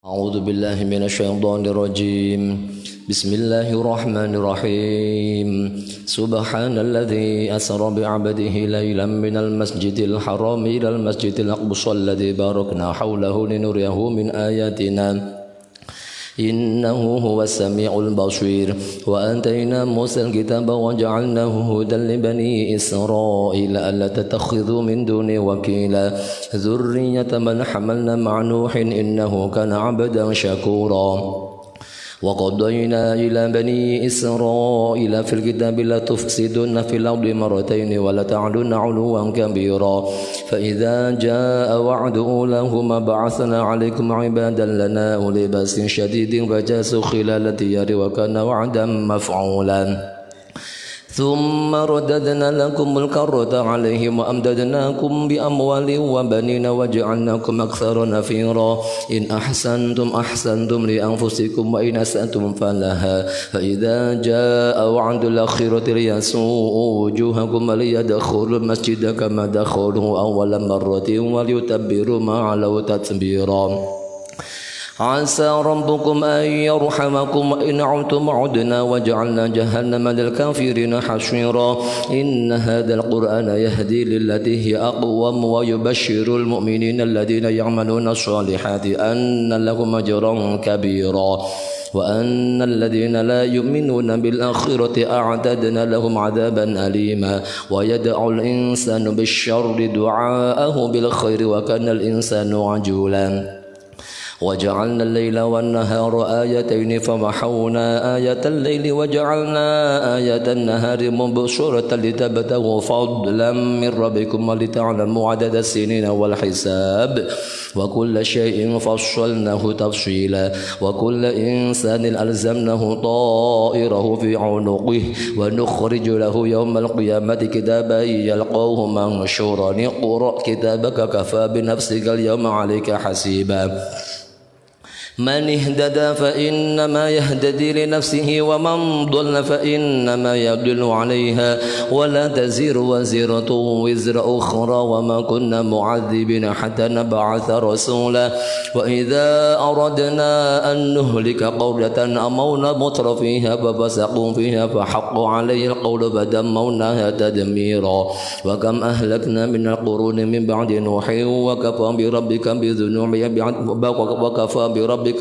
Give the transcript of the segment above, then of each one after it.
أعوذ بالله من الشيطان الرجيم. بسم الله الرحمن الرحيم. سبحان الذي أسرى بعبده ليلا من المسجد الحرام إلى المسجد الأقصى الذي باركنا حوله لنريه من آياتنا إنه هو السميع البصير. وآتينا موسى الكتاب وجعلناه هدى لبني إسرائيل ألا تتخذوا من دوني وكيلا ذرية من حملنا مع نوح إنه كان عبدا شكورا. وقضينا إلى بني إسرائيل في الكتاب لا تفسدن في الأرض مرتين ولا تعلن علوا كبيرا فإذا جاء وعد أولاهما بعثنا عليكم عبادا لنا أولي بأس شديد فجاسوا خلال الديار وكان وعدا مفعولا. ثم رددنا لكم الكرة عليهم وأمددناكم بأموال وبنين وجعلناكم أكثر نفيرا. إن أحسنتم أحسنتم لأنفسكم وإن أسأتم فلها فإذا جاء وعد الآخرة ليسوءوا وجوهكم وليدخلوا المسجد كما دخلوه أول مرة وليتبروا ما علوا تتبيرا. عسى ربكم أن يرحمكم وإن عدتم عدنا وجعلنا جهنم للكافرين حصيرا. إن هذا القرآن يهدي للتي هي أقوم ويبشر المؤمنين الذين يعملون الصالحات أن لهم أجرا كبيرا وأن الذين لا يؤمنون بالآخرة أعتدنا لهم عذابا أليما. ويدعو الإنسان بالشر دعاءه بالخير وكان الإنسان عجولا. وجعلنا الليل والنهار آيتين فمحونا آية الليل وجعلنا آية النهار مبصرة لتبتغوا فضلا من ربكم ولتعلموا عدد السنين والحساب وكل شيء فصلناه تفصيلا. وكل إنسان ألزمناه طائره في عنقه ونخرج له يوم القيامة كتابا يلقوه منشورا اقرأ كتابك كفى بنفسك اليوم عليك حسيبا. من اهتدى فإنما يهتدي لنفسه ومن ضل فإنما يضل عليها ولا تزر وزرة وزر أخرى وما كنا معذبين حتى نبعث رسولا. وإذا أردنا أن نهلك قرية أمرنا متر فيها ففسقوا فيها فحق عليه القول فدمرناها تدميرا. وكم أهلكنا من القرون من بعد نوح وكفى بربك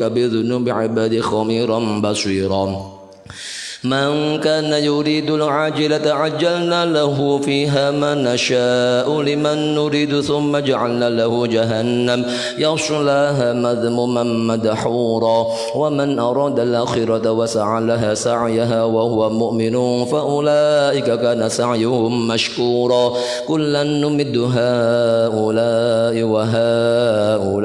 بذنوب عباده خبيرا بصيرا. من كان يريد العاجلة عجلنا له فيها ما نشاء لمن نريد ثم جعلنا له جهنم يصلاها مذموما مدحورا. ومن أراد الآخرة وسعى لها سعيها وهو مؤمن فأولئك كان سعيهم مشكورا. كلا نمد هؤلاء وهؤلاء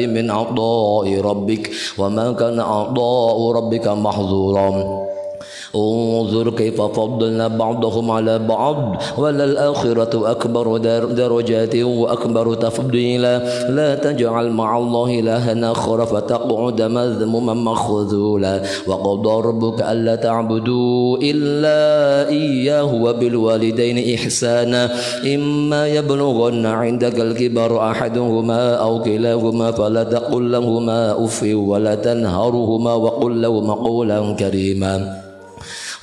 من عطاء ربك وما كان عطاء ربك محظورا. انظر كيف فضلنا بعضهم على بعض وللآخرة أكبر درجات وأكبر تفضيلا. لا تجعل مع الله إلها آخر فتقعد مذموما مخذولا. وقضى ربك ألا تعبدوا إلا إياه وبالوالدين إحسانا إما يبلغن عندك الكبر أحدهما أو كلاهما فلا تقل لهما أف ولا تنهرهما وقل لهما قولا كريما.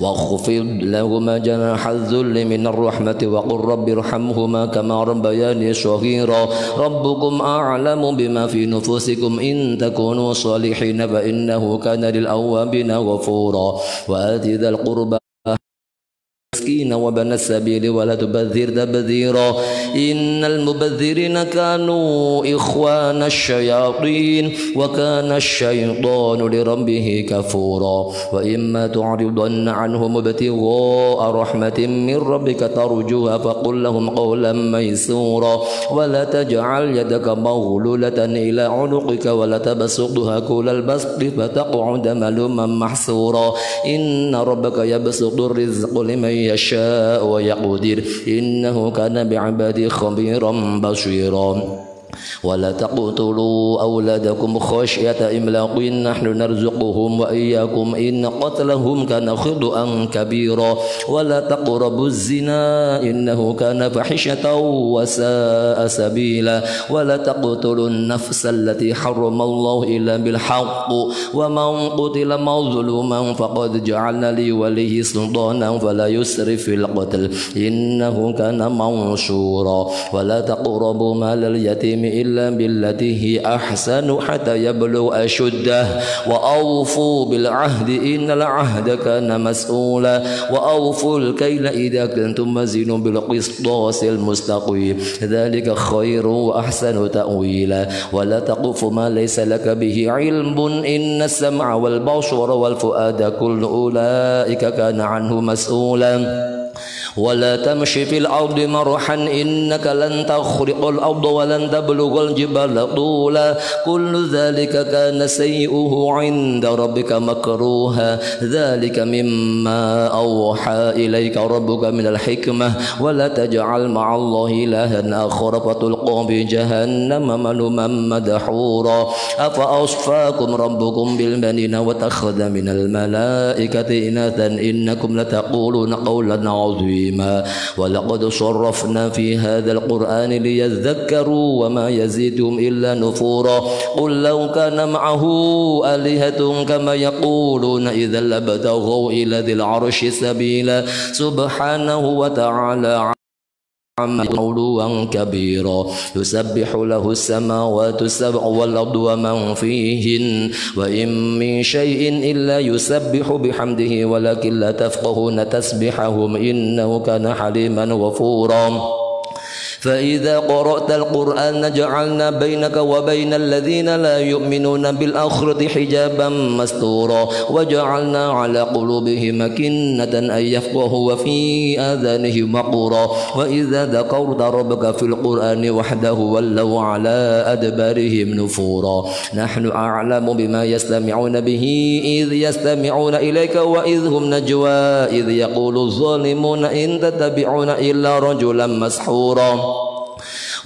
واخفض لهما جناح الذل من الرحمة وقل رب ارحمهما كما ربياني صغيرا. ربكم أعلم بما في نفوسكم إن تكونوا صالحين فإنه كان للأوابين غفورا. وآت ذا القربى مسكين وبن السبيل ولا تبذر تبذيرا إن المبذرين كانوا إخوان الشياطين وكان الشيطان لربه كفورا. وإما تعرضن عنهم ابتغاء رحمة من ربك ترجوها فقل لهم قولا ميسورا. ولا تجعل يدك مغلولة إلى عنقك ولا تبسطها كل البسط فتقعد ملوما محسورا. إن ربك يبسط الرزق لمن يشاء ويقدر إنه كان بعباده خبيرا بصيرا. ولا تقتلوا أولادكم خشية إملاق نحن نرزقهم وإياكم إن قتلهم كان خطأ كبيرا ولا تقربوا الزنا إنه كان فحشة وساء سبيلا ولا تقتلوا النفس التي حرم الله إلا بالحق ومن قتل مظلوما فقد جعلنا لوليه سلطانا فلا يسرف في القتل إنه كان منصورا ولا تقربوا مال اليتيم إلا بالتي هي أحسن حتى يبلغ أشده وأوفوا بالعهد إن العهد كان مسؤولا وأوفوا الكيل إذا كنتم وزنوا بالقسطاس المستقيم ذلك خير وأحسن تأويلا ولا تقف ما ليس لك به علم إن السمع والبصر والفؤاد كل أولئك كان عنه مسؤولا ولا تمشي في الأرض مرحا إنك لن تخرق الأرض ولن تبلغ الجبال طولا كل ذلك كان سيئه عند ربك مكروها ذلك مما أوحى إليك ربك من الحكمة ولا تجعل مع الله إلها آخر فتلقى بجهنم ملوما مدحورا أفأصفاكم ربكم بالبنين واتخذ من الملائكة إناثا إنكم لتقولون قولا عظيما ولقد صرفنا في هذا القرآن ليذكروا وما يزيدهم إلا نفورا قل لو كان معه آلهة كما يقولون إذا لابتغوا إلى ذي العرش سبيلا سبحانه وتعالى علوا كبيرا يسبح له السماوات السبع والأرض ومن فيهن وإن من شيء إلا يسبح بحمده ولكن لا تفقهون تسبحهم إنه كان حليما غفورا فإذا قرأت القرآن جعلنا بينك وبين الذين لا يؤمنون بالآخرة حجابا مستورا وجعلنا على قلوبهم أكنة أن يفقهوا وفي آذانهم وقرا وإذا ذكرت ربك في القرآن وحده ولوا على أدبارهم نفورا نحن أعلم بما يستمعون به إذ يستمعون إليك وإذ هم نجوى إذ يقول الظالمون إن تتبعون إلا رجلا مسحورا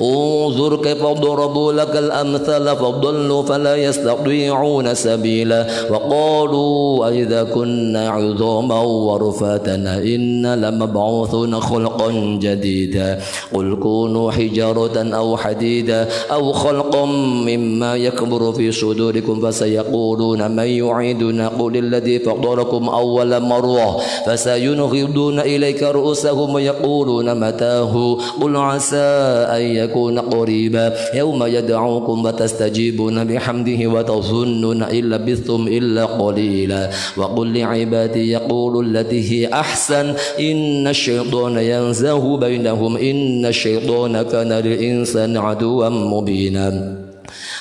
انظر كيف ضربوا لك الأمثال فضلوا فلا يستطيعون سبيلا وقالوا أئذا كنا عظاما ورفاتنا إنا لمبعوثون خلقا جديدا قل كونوا حجارة أو حديدا أو خلقا مما يكبر في صدوركم فسيقولون من يعيدنا قل الذي فطركم أول مرة فسينغضون إليك رؤوسهم ويقولون متاه قل عسى أن يكون قريبا يوم يدعوكم وتستجيبون بحمده وتظنون إن لبثتم إلا قليلا وقل لعبادي يقولوا التي هي أحسن إن الشيطان ينزغ بينهم إن الشيطان كان للإنسان عدوا مبينا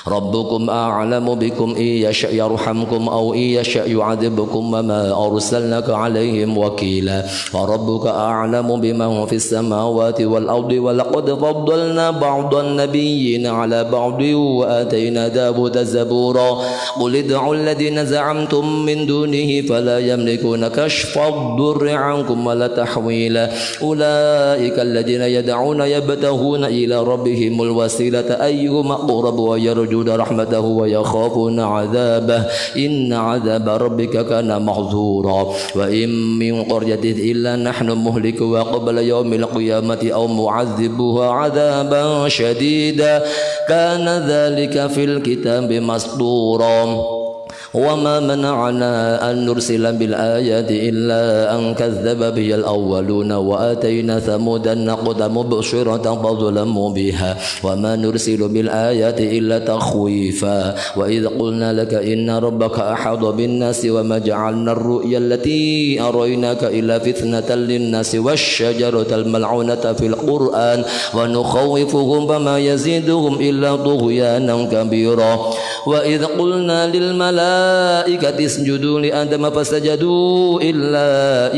ربكم أعلم بكم إن يشأ يرحمكم أو إن يشأ يعذبكم وما أرسلناك عليهم وكيلا وربك أعلم بمن في السماوات والأرض ولقد فضلنا بعض النبيين على بعض وآتينا داود زبورا قل ادعوا الذين زعمتم من دونه فلا يملكون كشف الضر عنكم ولا تحويلا أولئك الذين يدعون يبتغون إلى ربهم الوسيلة أيهم أقرب ويرجون رحمته ويخافون عذابه إن عذاب ربك كان محظورا وإن من قرية إلا نحن مهلكها قبل يوم القيامة أو معذبها عذابا شديدا كان ذلك في الكتاب مسطورا وما منعنا أن نرسل بالآيات إلا أن كذب بها الأولون وآتينا ثمود النقد مبصرة فظلموا بها وما نرسل بالآيات إلا تخويفا وإذ قلنا لك إن ربك أحاط بالناس وما جعلنا الرؤيا التي أريناك إلا فتنة للناس والشجرة الملعونة في القرآن ونخوفهم فما يزيدهم إلا طغيانا كبيرا وإذ قلنا للملائكة اسجدوا لآدم فسجدوا إلا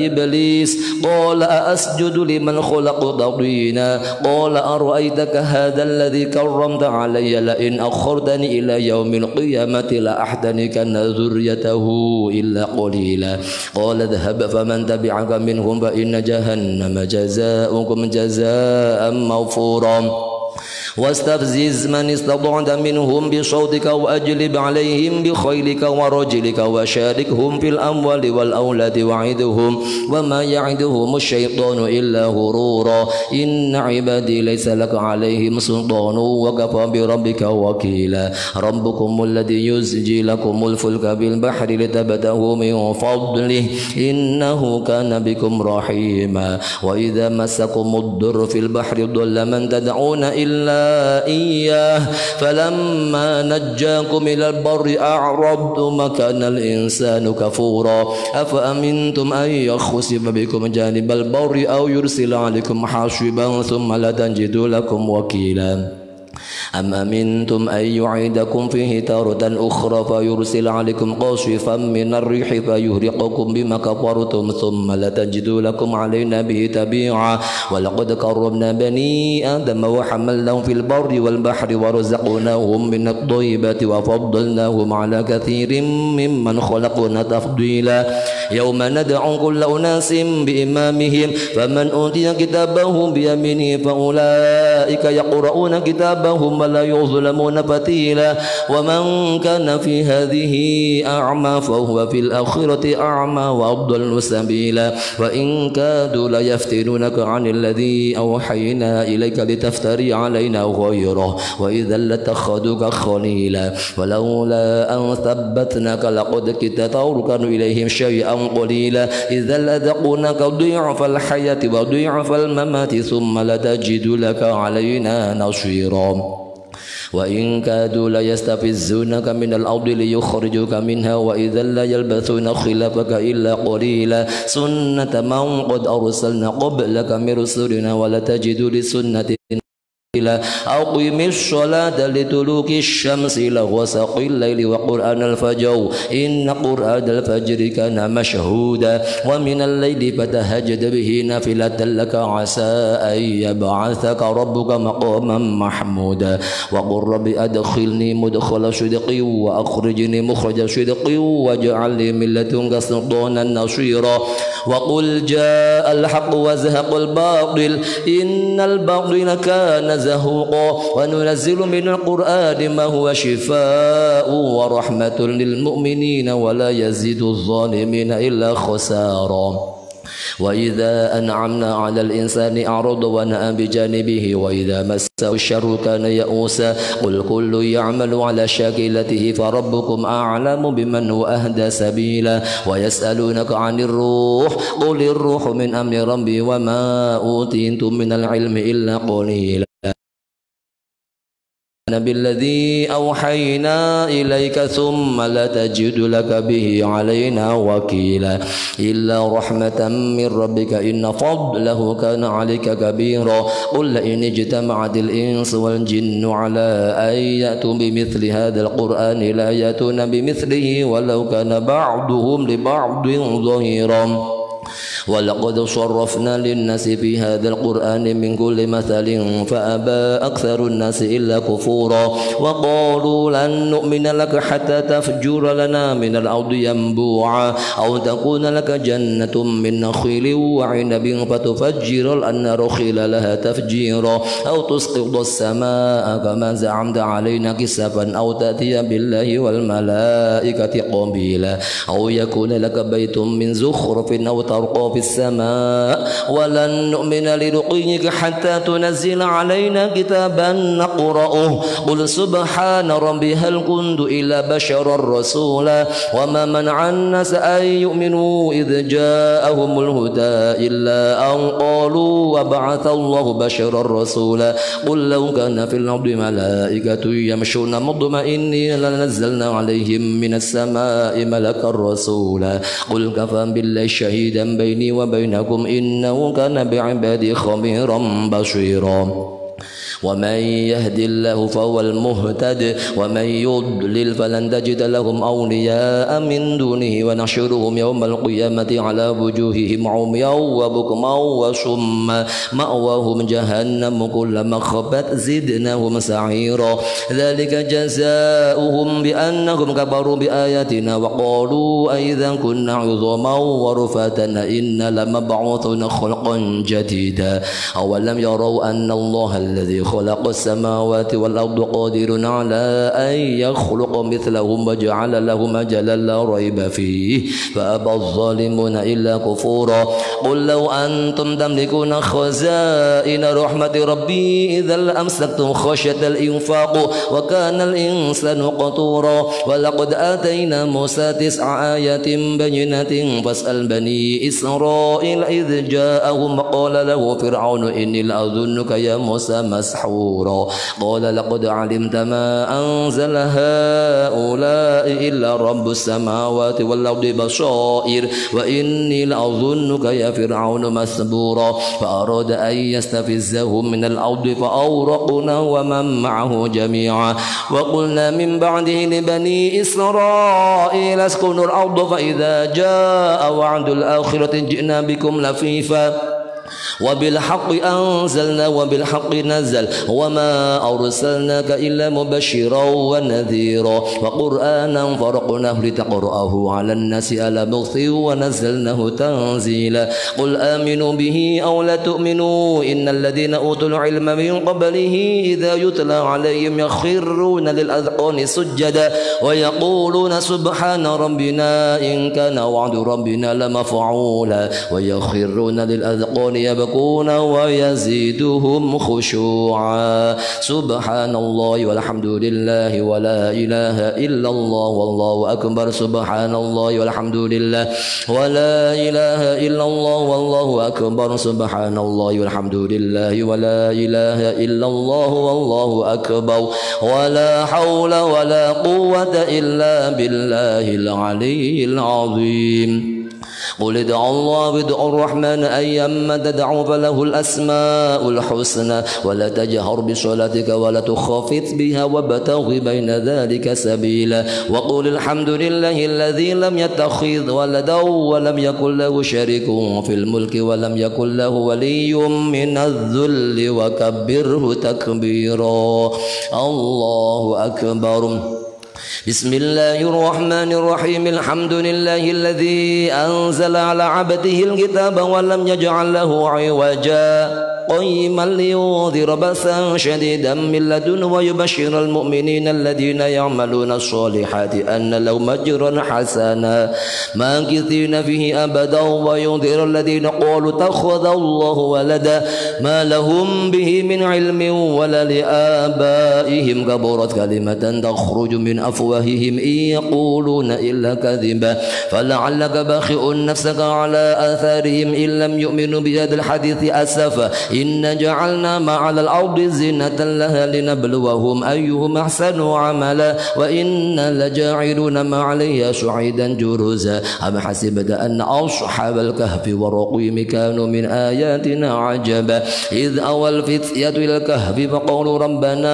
إبليس قال أأسجد لمن خلقت طينا قال أرأيتك هذا الذي كرمت علي لئن أخرتني إلى يوم القيامة لأحتنكن ذريته إلا قليلا قال اذهب فمن تبعك منهم فإن جهنم جزاؤكم جزاء موفورا واستفزز من استطعت منهم بصوتك وأجلب عليهم بخيلك ورجلك وشاركهم في الأموال والأولاد وعدهم وما يعدهم الشيطان إلا غرورا إن عبادي ليس لك عليهم سلطان وكفى بربك وكيلا ربكم الذي يزجي لكم الفلك بالبحر لتبتغوا من فضله إنه كان بكم رحيما وإذا مسكم الضر في البحر ضل من تدعون إلا إياه فلما نجاكم إلى البر أعرضتم كان الإنسان كفورا أفأمنتم أن يخسف بكم جانب البر أو يرسل عليكم حاصبا ثم لا تجدوا لكم وكيلا أم أمنتم أن يعيدكم فيه تارة أخرى فيرسل عليكم قاصفا من الريح فيهرقكم بما كفرتم ثم لا تجدوا لكم علينا به تبيعا ولقد كرمنا بني آدم وحملناهم في البر والبحر ورزقناهم من الطيبات وفضلناهم على كثير ممن خلقنا تفضيلا يوم ندعو كل أناس بإمامهم فمن أوتي كتابه بيمينه فأولئك يقرؤون كتابهم ولا يظلمون فتيلا ومن كان في هذه أعمى فهو في الآخرة أعمى وأضل سبيلا وإن كادوا ليفتنونك عن الذي أوحينا إليك لتفتري علينا غيره وإذا لاتخذوك خليلا ولولا أن ثبتناك لقد كدت تركن إليهم شيئا قليلا إذا لذقناك ضعف الحياة وضعف الممات ثم لتجد لك علينا نصيرا وإن كادوا ليستفزونك من الأرض ليخرجوك منها وإذا لا يلبثون خلافك إلا قليلا سنة من قد أرسلنا قبلك من رسلنا ولا تجد لسنة أقم الصلاة لدلوك الشمس إلى غسق الليل وقرآن الفجر إن قرآن الفجر كان مشهودا ومن الليل فتهجد به نافلة لك عسى أن يبعثك ربك مقاما محمودا وقل رب أدخلني مدخل صدق وأخرجني مخرج صدق واجعل لي من لدنك سلطانا نصيرا وقل جاء الحق وزهق الباطل إن الباطل كان زهوقا وننزل من القرآن ما هو شفاء ورحمة للمؤمنين ولا يزيد الظالمين إلا خسارا وإذا أنعمنا على الإنسان أعرض ونأى بجانبه وإذا مسه الشر كان يئوسا قل كل يعمل على شاكلته فربكم أعلم بمن هو أهدى سبيلا ويسألونك عن الروح قل الروح من أمر ربي وما أوتيتم من العلم إلا قليلا بالذي أوحينا إليك ثم لا تجد لك به علينا وكيلا إلا رحمة من ربك إن فضله كان عليك كبيرا قل إن اجتمعت الإنس والجن على أن يأتوا بمثل هذا القرآن لا يأتون بمثله ولو كان بعضهم لبعض ظهيرا ولقد صرفنا للناس في هذا القرآن من كل مثل فأبى أكثر الناس إلا كفورا وقالوا لن نؤمن لك حتى تفجر لنا من الأرض ينبوعا أو تكون لك جنة من نخيل وعنب فتفجر الأنهار خلالها تفجيرا أو تسقط السماء كما زعمت علينا كسفا أو تأتي بالله والملائكة قبيلا أو يكون لك بيت من زخرف أو ترقى في السماء ولن نؤمن لرقيك حتى تنزل علينا كتابا نقرأه قل سبحان ربي هل كنت إلا بشرا رسولا وما منع الناس أن يؤمنوا إذ جاءهم الهدى إلا أن قالوا وبعث الله بشرا رسولا قل لو كان في الأرض ملائكة يمشون مطمئنين لنزلنا عليهم من السماء ملكا رسولا قل كفى بالله شهيدا بيني وبينكم إنه كان بعبادي خبيرا بصيرا ومن يهد الله فهو المهتد ومن يضلل فلن تجد لهم أولياء من دونه ونحشرهم يوم القيامة على وجوههم عميا وبكما وصما مأواهم جهنم كلما خبت زدناهم سعيرا ذلك جزاؤهم بأنهم كفروا بآياتنا وقالوا أئذا كنا عظاما ورفاتا إنا لمبعوثون خلقا جديدا أولم يروا أن الله الذي خلق السماوات والأرض قادر على أن يخلق مثلهم وجعل لهم أجلا لا ريب فيه فأبى الظالمون إلا كفورا قل لو أنتم تملكون خزائن رحمة ربي إذا لأمسكتم خشية الإنفاق وكان الإنسان قتورا ولقد آتينا موسى 9 آيات بينات فاسأل بني إسرائيل إذ جاءهم قال له فرعون إني لأظنك يا موسى مسحورا قال لقد علمت ما أنزل هؤلاء إلا رب السماوات والأرض بصائر وإني لأظنك يا فرعون مسبورا فأراد أن يستفزهم من الأرض فأورقنا ومن معه جميعا وقلنا من بعده لبني إسرائيل اسكنوا الأرض فإذا جاء وعد الآخرة جئنا بكم لفيفا وبالحق أنزلنا وبالحق نزل وما أرسلناك إلا مبشرا ونذيرا وقرآنا فرقناه لتقرأه على الناس على مكث ونزلناه تنزيلا قل آمنوا به أو لا تؤمنوا إن الذين أوتوا العلم من قبله إذا يتلى عليهم يخرون للأذقان سجدا ويقولون سبحان ربنا إن كان وعد ربنا لمفعولا ويخرون للأذقان يبكون ويزيدهم خشوعا سبحان الله والحمد لله ولا إله إلا الله والله أكبر سبحان الله والحمد لله ولا إله إلا الله والله أكبر سبحان الله والحمد لله ولا إله إلا الله والله أكبر ولا حول ولا قوة إلا بالله العلي العظيم قل ادعوا الله وادعوا الرحمن أيما تدعوا فله الأسماء الحسنى ولا تجهر بصلاتك ولا تخافت بها وابتغ بين ذلك سبيلا وقل الحمد لله الذي لم يتخذ ولدا ولم يكن له شريك في الملك ولم يكن له ولي من الذل وكبره تكبيرا الله أكبر بسم الله الرحمن الرحيم الحمد لله الذي أنزل على عبده الكتاب ولم يجعل له عوجا قيما لينذر بأسا شديدا من لدنه ويبشر المؤمنين الذين يعملون الصالحات أن لهم أجرا حسنا ماكثين فيه أبدا وينذر الذين قالوا اتخذ الله ولدا ما لهم به من علم ولا لآبائهم كبرت كلمة تخرج من أفواههم إن يقولون إلا كذبا فلعلك باخئ نفسك على آثارهم إن لم يؤمنوا بهذا الحديث أسفا إن جعلنا ما على الأرض زينة لها لنبلوهم أيهم أحسن عملا وإنا لجاعلون ما عليها صعيدا جرزا أم حسبت أن أصحاب الكهف والرقيم كانوا من آياتنا عجبا إذ أوى الفتية إلى الكهف فقالوا ربنا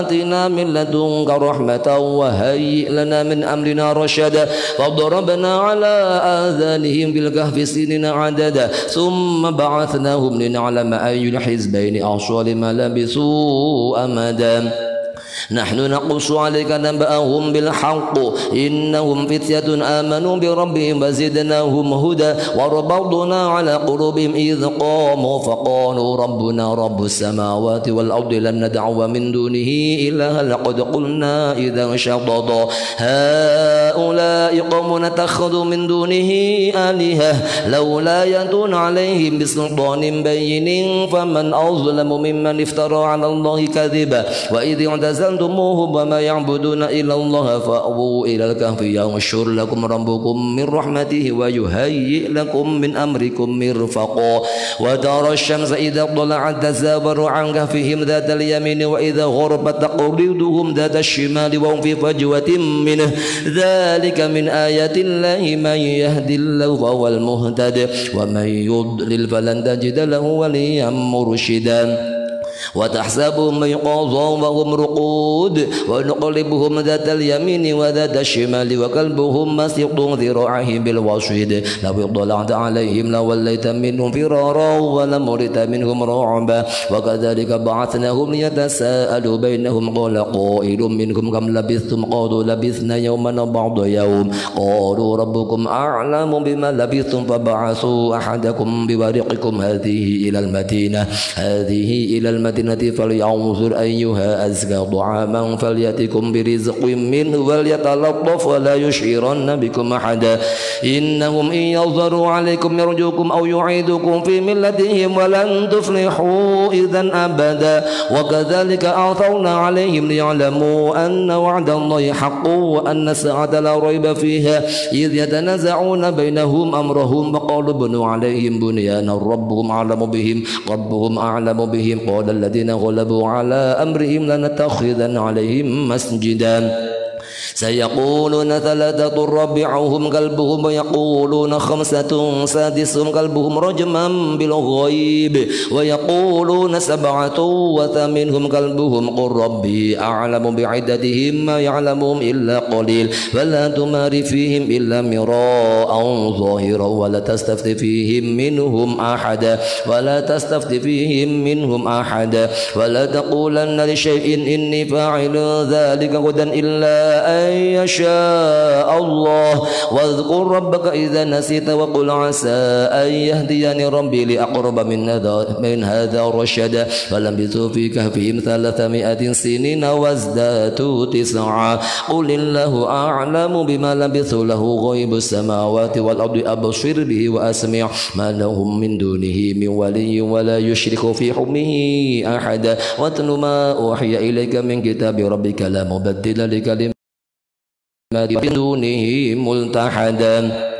آتنا من لدنك رحمة وهيئ لنا من أمرنا رشدا فضربنا على آذانهم في الكهف سنين عددا ثم بعثناهم لنعلم أي الحزبين أحصى لما لبثوا أمدا نحن نقص عليك نبأهم بالحق إنهم فتية آمنوا بربهم وزدناهم هدى وربطنا على قلوبهم إذ قاموا فقالوا ربنا رب السماوات والأرض لن ندعو من دونه إلها لقد قلنا إذا شططا هؤلاء قوم اتخذوا من دونه آلهة لولا يأتون عليهم بسلطان بين فمن أظلم ممن افترى على الله كذبا وإذ اعتزلتموهم وما يعبدون إلا الله فأووا إلى الكهف ينشر لكم ربكم من رحمته ويهيئ لكم من أمركم مرفقا وترى الشمس إذا طلعت تزاور عن كهفهم ذات اليمين وإذا غربت تقرضهم ذات الشمال وهم في فجوة منه ذلك من آيات الله من يهدي الله فهو المهتد ومن يضلل فلن تجد له وليا مرشدا وتحسبهم يقظا وهم رقود ونقلبهم ذات اليمين وذات الشمال وكلبهم باسط ذراعه بالوصيد لو اطلعت عليهم لوليت منهم فرارا ولملئت منهم رعبا وكذلك بعثناهم ليتساءلوا بينهم قال قائل منهم كم لبثتم قالوا لبثنا يوما بعض يوم قالوا ربكم أعلم بما لبثتم فبعثوا أحدكم بورقكم هذه إلى المدينة المدينة فلينظر أيها أزكى طعاما فليأتكم برزق منه وليتلطف ولا يشعرن بكم أحدا إنهم إن يظهروا عليكم يرجوكم أو يعيدكم في ملتهم ولن تفلحوا إذا أبدا وكذلك أعثرنا عليهم ليعلموا أن وعد الله حق وأن الساعة لا ريب فيها إذ يتنازعون بينهم أمرهم وقالوا بنوا عليهم بنيانا ربهم أعلم بهم قال الذين غلبوا على أمرهم لنتخذن عليهم مسجدا سيقولون ثلاثة رابعهم كلبهم ويقولون خمسة سادسهم كلبهم رجما بالغيب ويقولون سبعة وثامنهم كلبهم قل ربي أعلم بعدتهم ما يعلمهم إلا قليل فلا تمار فيهم إلا مراء ظاهرا ولا تستفت فيهم منهم أحدا ولا تقولن لشيء إني فاعل ذلك غدا إلا أن يشاء الله واذكر ربك إذا نسيت وقل عسى أن يهديني ربي لأقرب من هذا رشدا فلبثوا في كهفهم 300 سنين وازدادوا 9 قل الله أعلم بما لبثوا له غيب السماوات والأرض أبصر به وأسمع ما لهم من دونه من ولي ولا يشرك في حكمه أحدا واتل ما أوحي إليك من كتاب ربك لا مبدل لكلماته من دونه ملتحدا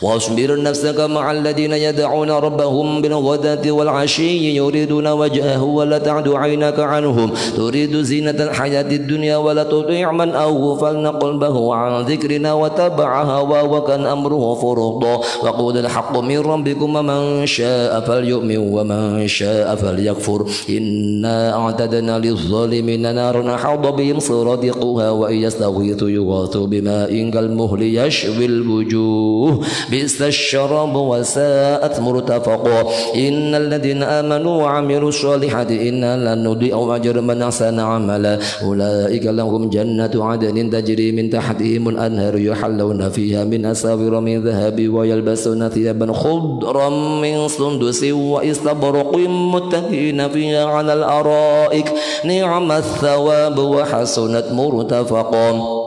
واصبر نفسك مع الذين يدعون ربهم بالغداة والعشي يريدون وجهه ولا تعد عينك عنهم تريد زينة الحياة الدنيا ولا تطيع من أغفلنا قلبه عن ذكرنا وتبع هواه وكان أمره فرطا وقول الحق من ربكم ومن شاء فليؤمن ومن شاء فليكفر إنا أعتدنا للظالمين نارا أحاط بهم سرادقها وإن يستغيثوا يغاثوا بماء كالمهل يشوي الوجوه بئس الشراب وساءت مرتفقا إن الذين آمنوا وعملوا الصالحات إنا لن نضيع أجر من أحسن عملا أولئك لهم جنة عدن تجري من تحتهم الأنهار يحلون فيها من أساور من ذهب ويلبسون ثيابا خضرا من سندس واستبرق متكئين فيها على الأرائك نعم الثواب وحسنت مرتفقا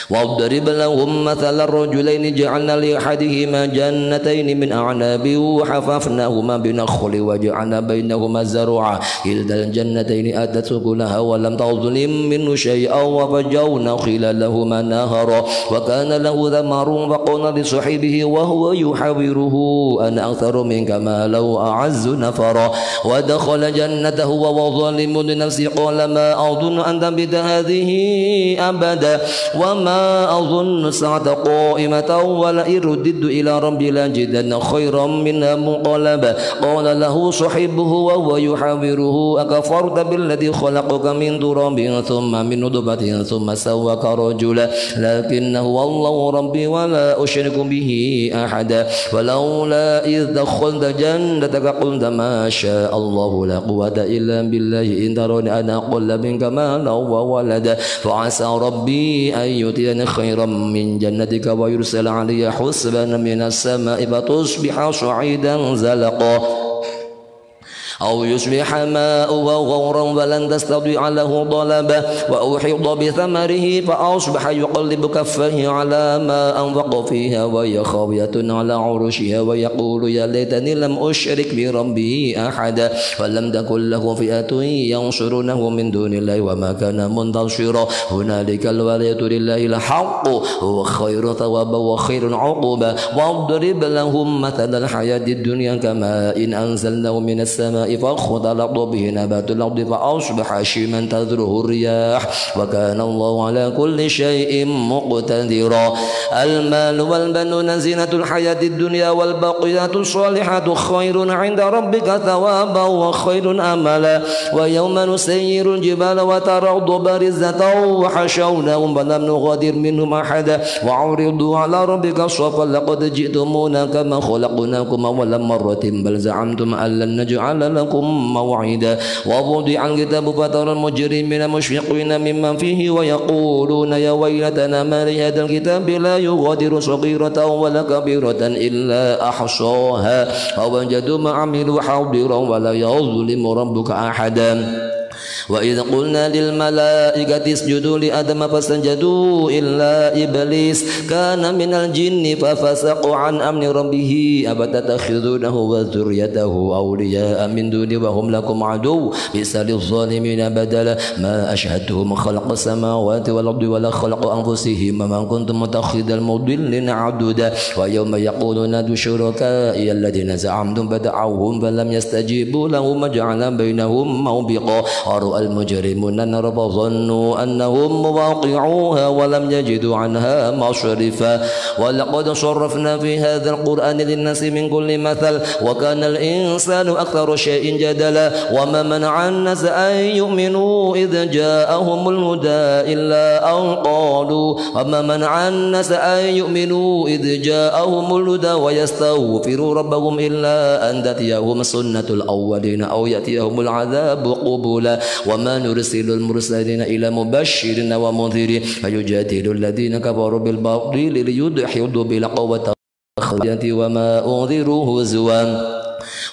واضرب لهم مثل الرجلين جعلنا لأحدهما جنتين من أعناب وحففناهما بنخل وجعلنا بينهما زرعا كلتا الجنتين آتت أكلها ولم تظلم منه شيئا وفجرنا خلالهما نهرا وكان له ثمر فقال لصاحبه وهو يحاوره أنا أكثر منك مالا وأعز نفرا ودخل جنته وهو ظالم لنفسه قال ما أظن أن تبيد هذه أبدا وما أظن الساعة قائمة ولئن رددت إلى ربي لأجدن خيرا منها منقلبا قال له صاحبه وهو يحاوره أكفرت بالذي خلقك من تراب ثم من نطفة ثم سواك رجلا لكن هو الله ربي ولا أشرك به أحدا ولولا إذ دخلت جنتك قلت ما شاء الله لا قوة إلا بالله إن تروني أنا أقل منك مالا وولدا فعسى ربي أن يؤتيني خيرا من جنتك ويرسل علي حسبانا من السماء فتصبح صعيدا زلقا أو يصبح ماؤه غورا ولن تستطيع له طلبا وأحيط بثمره فأصبح يقلب كفيه على ما أنفق فيها وهي خاوية على عروشها ويقول يا ليتني لم أشرك بربي أحدا ولم تكن له فئة ينصرونه من دون الله وما كان منتصرا هنالك الولاية لله الحق هو خير ثوابا وخير عقبا واضرب لهم مثل الحياة الدنيا كماء إن أنزلناه من السماء فاختلط به نبات الأرض فأصبح هشيما تذروه الرياح وكان الله على كل شيء مقتدرا المال والبنون زينة الحياة الدنيا والباقيات الصالحات خير عند ربك ثوابا وخير أملا ويوم نسير الجبال وترى الأرض بارزة وحشوناهم فلم نغادر منهم أحدا وعرضوا على ربك صفا لقد جئتمونا كما خلقناكم أول مرة بل زعمتم أن لن نجعل لكم موعدا ووضع الكتاب فترى المجرمين مشفقين مما فيه ويقولون يا ويلتنا ما لهذا الكتاب لا يغادر صغيرة ولا كبيرة إلا أحصاها ووجدوا ما عملوا حاضرا ولا يظلم ربك أحدا وإذ قلنا للملائكة اسجدوا لآدم فسجدوا إلا إبليس كان من الجن ففسق عن أمر ربه أفتتخذونه وذريته أولياء من دوني وهم لكم عدو بئس للظالمين بدلا ما أشهدتهم خلق السماوات والأرض ولا خلق أنفسهم وما كنت متخذ المضلين عددا ويوم يقول نادوا شركائي الذين زعمتم فدعوهم فلم يستجيبوا لهم وجعل بينهم موبقا المجرمون النار فظنوا أنهم مواقعوها ولم يجدوا عنها مصرفا ولقد صرفنا في هذا القرآن للناس من كل مثل وكان الإنسان أكثر شيء جدلا وما منع الناس أن يؤمنوا إذ جاءهم الهدى إلا أن قالوا وما منع الناس أن يؤمنوا إذ جاءهم الهدى ويستغفروا ربهم إلا أن تأتيهم سنة الأولين أو يأتيهم العذاب قبلا وما نرسل المرسلين إلى مبشرين ومنذرين فيجادل الذين كفروا بالباطل ليدحضوا بالقوة وما أنذروا هزوا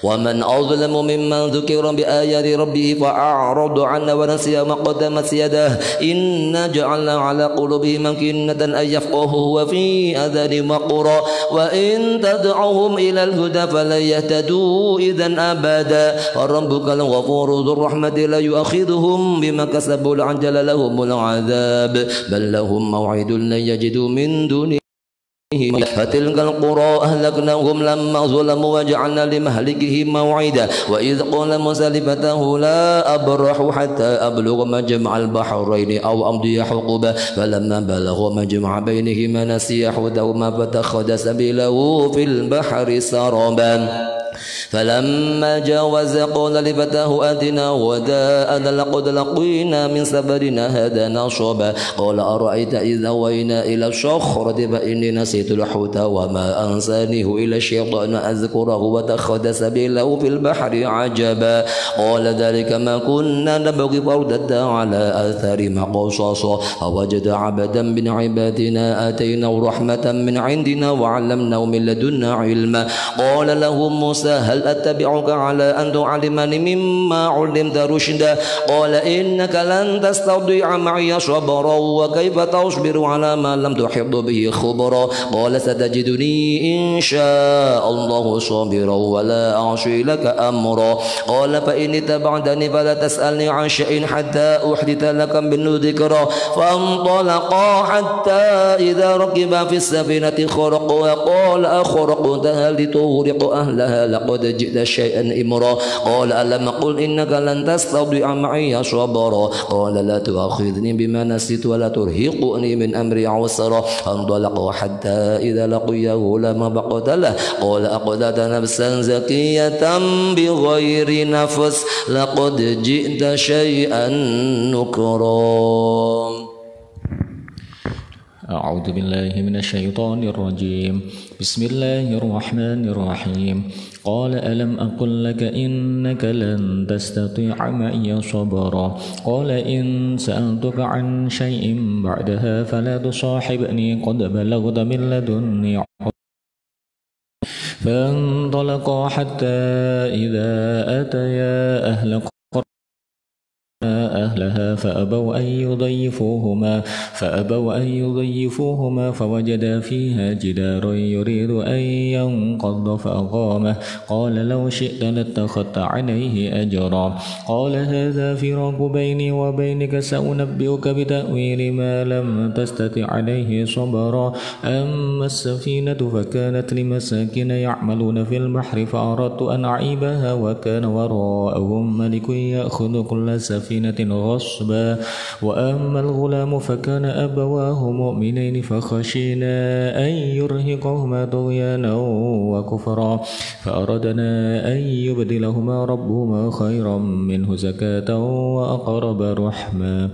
ومن أظلم ممن ذكر بآيات ربه فأعرض عنه ونسي ما قدمت يداه إنا جعلنا على قلوبهم أكنة أن يفقهوا وفي آذانهم وقرا وإن تدعوهم إلى الهدى فلن يهتدوا إذا أبدا وربك الغفور ذو الرحمة لا يؤاخذهم بما كسبوا لعجل لهم العذاب بل لهم موعد لن يجدوا من دونه فتلك القرى أهلكناهم لما ظلموا وجعلنا لمهلكهم موعدا وإذ قال موسى لفتاه لا أبرح حتى أبلغ مجمع البحرين أو أمضي حقبا فلما بلغ مجمع بينهما نسي حوتهما فاتخذ سبيله في البحر سربا فلما جاوز قال لفتاه آتنا غداءنا لقد لقينا من سفرنا هذا نصبا قال أرأيت إذ أوينا إلى الصخرة فإني نسيت الحوت وما أنسانيه إلى الشيطان أذكره واتخذ سبيله في البحر عجبا قال ذلك ما كنا نبغي فارتدا على آثارهما قصصا فوجد عبدا من عبادنا آتيناه رحمة من عندنا وعلمناه من لدنا علما قال له موسى هل أتبعك على أن تعلمني مما علمت رشدا قال إنك لن تستطيع معي صبرا وكيف تصبر على ما لم تحط به خبرا قال ستجدني إن شاء الله صابرا ولا أعصي لك أمرا قال فإن اتبعتني فلا تسألني عن شيء حتى أحدث لك منه ذكرا فانطلقا حتى إذا ركبا في السفينة خرقوا قال أخرقتها لتغرق أهلها لقد جئت شيئا إمرا قال ألم قل إنك لن تستطيع معي صبرا قال لا تؤاخذني بما نسيت ولا ترهقني من أمري عسرا فانطلقوا حتى إذا لقيا غلاما فقتله قال أقتلت نفسا زكية بغير نفس لقد جئت شيئا نكرا. أعوذ بالله من الشيطان الرجيم. بسم الله الرحمن الرحيم. قال ألم أقل لك إنك لن تستطيع معي صبرا قال إن سألتك عن شيء بعدها فلا تصاحبني قد بلغت من لدني. فانطلقا حتى إذا أتيا أهلها فأبوا أن يضيفوهما فوجدا فيها جدارا يريد أن ينقض فأقامه قال لو شئت لاتخذت عليه أجرا قال هذا فراق بيني وبينك سأنبئك بتأويل ما لم تستطع عليه صبرا أما السفينة فكانت لمساكين يعملون في البحر فأردت أن أعيبها وكان وراءهم ملك يأخذ كل سفينة غصبا وأما الغلام فكان أبواه مؤمنين فخشينا أن يرهقهما طغيانا وكفرا فأردنا أن يبدلهما ربهما خيرا منه زكاة وأقرب رحما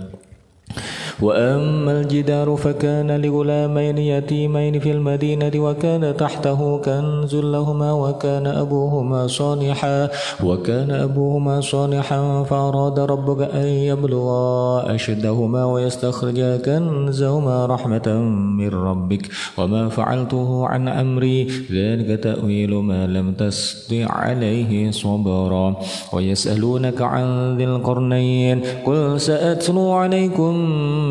وأما الجدار فكان لغلامين يتيمين في المدينة وكان تحته كنز لهما وكان أبوهما صالحا فأراد ربك أن يبلغا أشدهما ويستخرجا كنزهما رحمة من ربك وما فعلته عن أمري ذلك تأويل ما لم تستطع عليه صبرا ويسألونك عن ذي القرنين قل سأتلو عليكم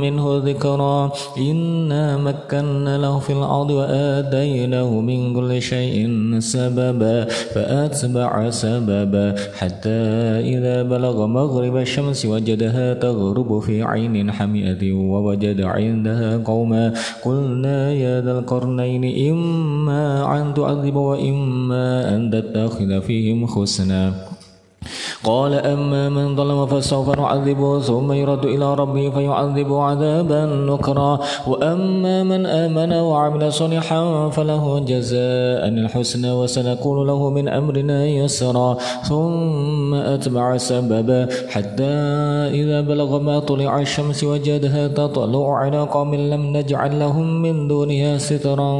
منه ذكرا إنا مكنا له في الأرض وآتيناه من كل شيء سببا فأتبع سببا حتى إذا بلغ مغرب الشمس وجدها تغرب في عين حمئة ووجد عندها قوما قلنا يا ذا القرنين إما أن تعذب وإما أن تتخذ فيهم حسنا قال أما من ظلم فسوف نعذبه ثم يرد إلى ربه فيعذبه عذابا نكرا وأما من آمن وعمل صالحا فله جزاء الحسنى وسنقول له من أمرنا يسرا ثم أتبع سببا حتى إذا بلغ ما طلع الشمس وجدها تطلع على قوم لم نجعل لهم من دونها سترا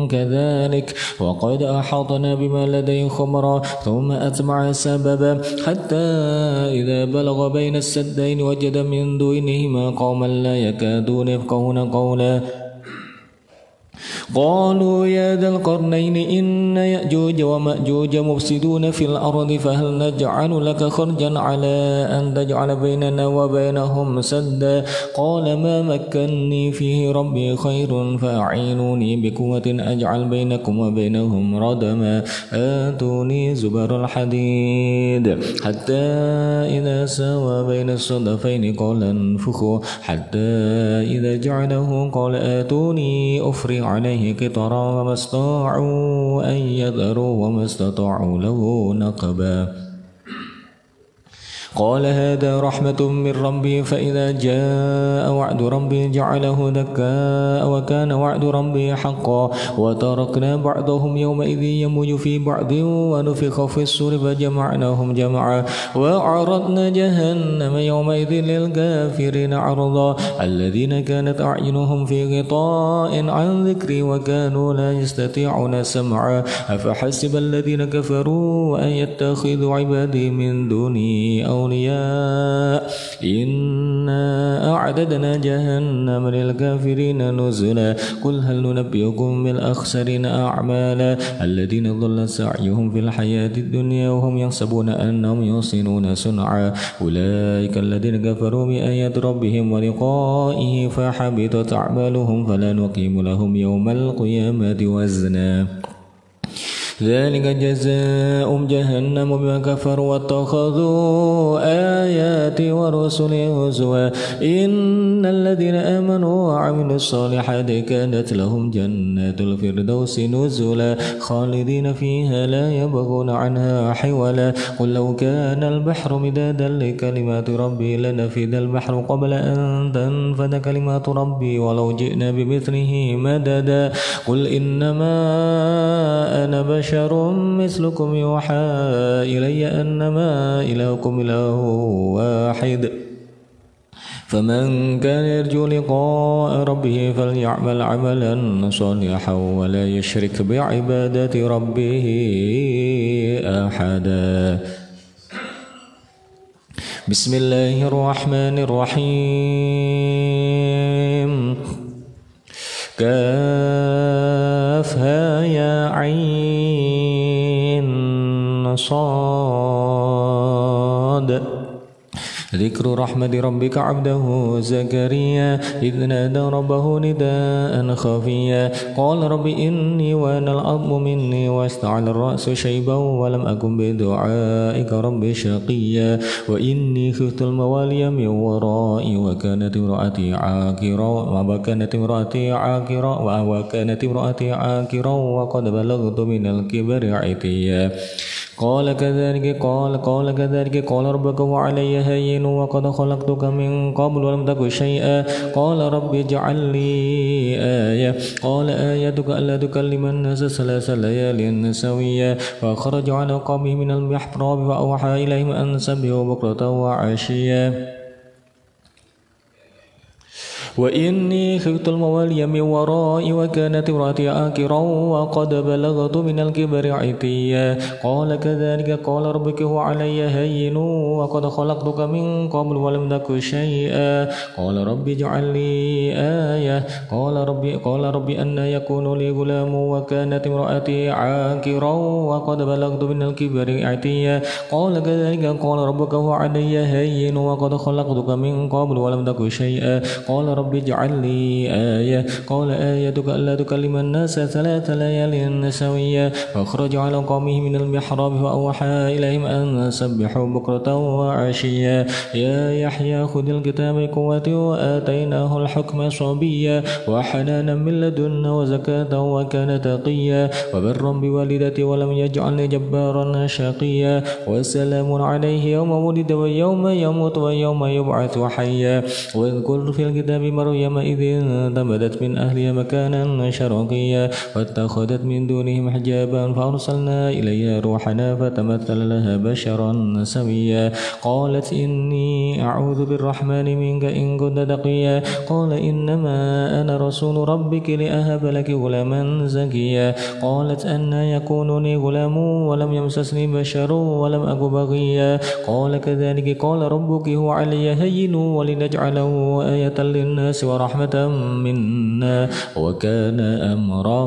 كذلك وقد أحاطنا بما لديه خبرا ثم أتبع سببا حتى إذا بلغ بين السدين وجد من دونهما قوما لا يكادون يفقهون قولا قالوا يا ذا القرنين إن يأجوج ومأجوج مفسدون في الأرض فهل نجعل لك خرجا على أن تجعل بيننا وبينهم سدا قال ما مكنني فيه ربي خير فأعينوني بقوة أجعل بينكم وبينهم ردما آتوني زبر الحديد حتى إذا ساوى بين الصدفين قال انفخوا حتى إذا جعله قال آتوني أفرغ عليه قطرا وما استطاعوا أن يذروا وما استطاعوا له نقبا قال هذا رحمة من ربي فإذا جاء وعد ربي جعله دكاء وكان وعد ربي حقا وتركنا بعضهم يومئذ يموج في بعض ونفخ في الصور فجمعناهم جمعا وعرضنا جهنم يومئذ للكافرين عرضا الذين كانت أعينهم في غطاء عن ذكري وكانوا لا يستطيعون سمعا أفحسب الذين كفروا أن يتخذوا عبادي من دوني أولياء إنا أعددنا جهنم للكافرين نزلا قل هل ننبئكم بالأخسرين أعمالا الذين ضل سعيهم في الحياة الدنيا وهم يحسبون أنهم يحسنون صنعا أولئك الذين كفروا بآيات ربهم ولقائه فحبطت أعمالهم فلا نقيم لهم يوم القيامة وزنا ذلك جزاء جهنم بما كفروا واتخذوا آياتي ورسلي هزوا إن الذين آمنوا وعملوا الصالحات كانت لهم جنات الفردوس نزلا خالدين فيها لا يبغون عنها حولا قل لو كان البحر مدادا لكلمات ربي لنفد البحر قبل أن تنفد كلمات ربي ولو جئنا بمثله مددا قل إنما أنا بشر مثلكم يوحى إلي أنما إلهكم إله واحد فمن كان يرجو لقاء ربه فليعمل عملا صالحا ولا يشرك بعبادة ربه أحدا بسم الله الرحمن الرحيم كافها يا عين صاد ذكر رحمة ربك عبده زكريا إذ نادى ربه نداء خفيا قال رب إني وأنا العظم مني واشتعل الرأس شيبا ولم أكن بدعائك رب شقيا وإني خفت الموالي من ورائي وكانت امرأتي عاقرا وقد بلغت من الكبر عتيا قال كذلك قال ربك وعلي هين وقد خلقتك من قبل ولم تك شيئا قال رب اجعل لي آية قال آيتك ألا تكلم الناس 3 ليال سويا فخرج على قومه من المحراب فأوحى إليهم أن سبحوا بكرة وعشيا وإني خفت الموالي من ورائي وكانت امرأتي عاقرا وقد بلغت من الكبر عتيا قال كذلك قال ربك هو علي هين وقد خلقتك من قبل ولم تك شيئا قال رب اجعل لي آية قال ربي أن يكون لي غلام وكانت امرأتي عاقرا وقد بلغت من الكبر عتيا قال كذلك قال ربك هو علي هين وقد خلقتك من قبل ولم تك شيئا قال رب اجعل لي آية قال آيتك ألا تكلم الناس 3 ليال سويا فاخرج على قومه من المحراب فأوحى إليهم أن سبحوا بكرة وعشيا يا يحيى خذ الكتاب بقوة وآتيناه الحكم صبيا وحنانا من لدنا وزكاة وكان تقيا وبرا بوالدتي ولم يجعلني جبارا شقيا وسلام عليه يوم ولد ويوم يموت ويوم يبعث حيا واذكر في الكتاب مريم إذ انتبذت من أهلها مكانا شرقيا واتخذت من دونهم حجابا فأرسلنا إليها روحنا فتمثل لها بشرا سويا قالت إني أعوذ بالرحمن منك إن كنت تقيا قال إنما أنا رسول ربك لأهب لك غلاما زكيا قالت أن يكون لي غلام ولم يمسسني بشر ولم أك بغيا قال كذلك قال ربك هو علي هين ولنجعله آية للناس ورحمة منا وكان أمرا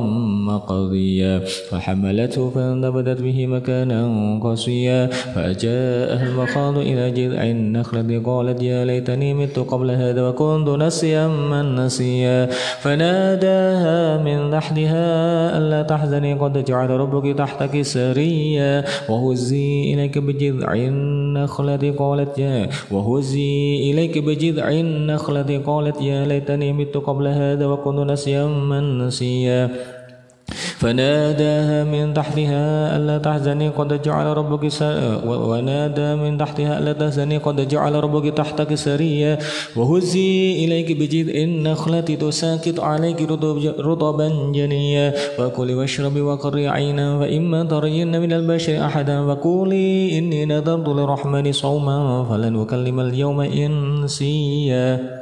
مقضيا فحملته فانتبذت به مكانا قصيا فأجاءها المخاض إلى جذع النخلة قالت يا ليتني مت قبل هذا وكنت نسيا منسيا فناداها من تحتها ألا تحزني قد جعل ربك تحتك سريا وهزي إليك بجذع النخلة قالت يا ليتني مت قبل هذا وكنت نسيا منسيا فناداها من تحتها ألا تحزني قد جعل ربك تحتك سريا وهزي إليك بجذع النخلة تساقط عليك رطبا جنيا وكلي واشربي وقري عينا فإما ترين من البشر أحدا فقولي إني نذرت للرحمن صوما فلن أكلم اليوم إنسيا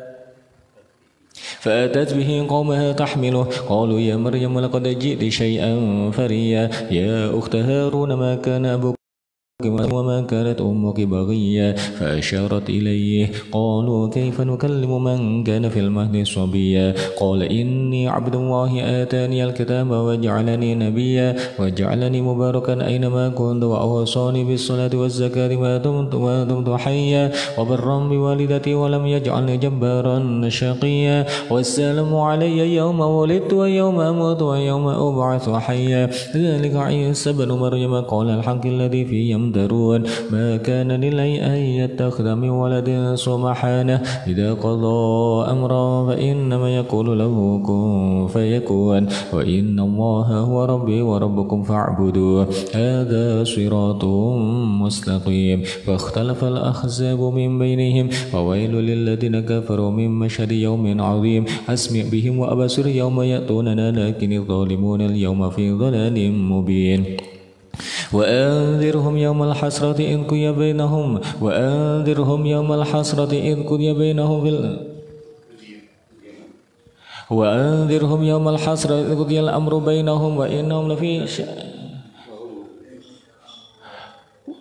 فأتت به قومها تحمله قالوا يا مريم لقد جئت شيئا فريا يا أخت هارون ما كان أبوك وما كانت أمك بغيا فأشارت إليه قالوا كيف نكلم من كان في المهد صبيا قال إني عبد الله آتاني الكتاب وجعلني نبيا وجعلني مباركا أينما كنت وأوصاني بالصلاة والزكاة ما دمت حيا وبرا بوالدتي ولم يجعلني جبارا شقيا والسلام علي يوم ولدت ويوم أموت ويوم أبعث حيا ذلك عيسى بن مريم قال الحق الذي فيه يمترون ما كان لي أن يتخذ من ولد سبحانه إذا قضى أمرا فإنما يقول له كن فيكون وإن الله هو ربي وربكم فاعبدوه هذا صراط مستقيم فاختلف الأحزاب من بينهم وويل للذين كفروا من مشهد يوم عظيم أسمع بهم وأبصر يوم يأتوننا لكن الظالمون اليوم في ضلال مبين وأنذرهم يوم الحسرة إذ قضي بينهم الأمر بينهم وإنهم لفي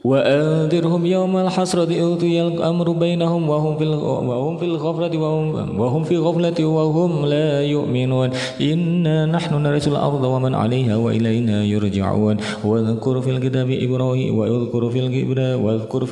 وأنذرهم يوم الحسرة إذ قضي الأمر بينهم وهم في غفلة وهم لا يؤمنون إنا نحن نرث الأرض ومن عليها وإلينا يرجعون واذكر في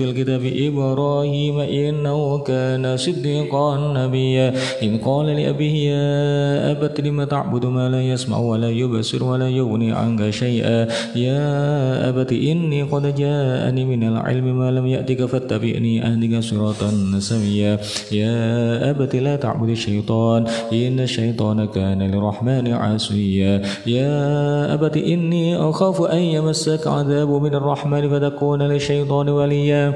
الكتاب إبراهيم إنه كان صديقا نبيا إذ قال لأبيه يا أبت لم تعبد ما لا يسمع ولا يبصر ولا يغني عنك شيئا يا أبت إني قد جاءني من العلم ما لم يأتك فاتبعني أهدك صراطا سويا يا أبت لا تعبد الشيطان إن الشيطان كان للرحمن عصيا يا أبت إني أخاف أن يمسك عذاب من الرحمن فتكون للشيطان وليا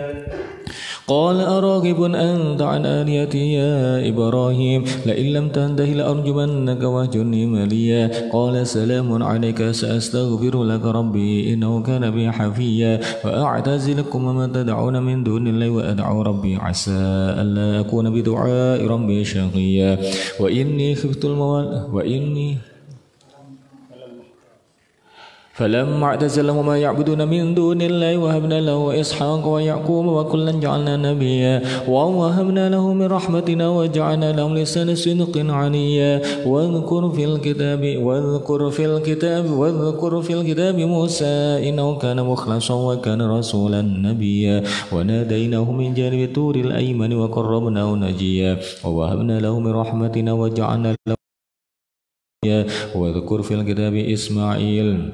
قال أراغب أنت عن آلهتي يا إبراهيم لئن لم تنته لأرجمنك واهجرني مليا قال سلام عليك سأستغفر لك ربي إنه كان بي حفيا وأعتزلكم وما تدعون من دون الله وأدعو ربي عسى ألا أكون بدعاء ربي شقيا وإني خفت الموالي فلما اعتزلهم ما يعبدون من دون الله وهبنا له إسحاق ويعقوب وكلا جعلنا نبيا ووهبنا له من رحمتنا وجعلنا لهم لسان صدق عليا واذكر في الكتاب موسى إنه كان مخلصا وكان رسولا نبيا وناديناه من جانب الطور الأيمن وقربناه نجيا ووهبنا له من رحمتنا وجعلنا له واذكر في الكتاب إسماعيل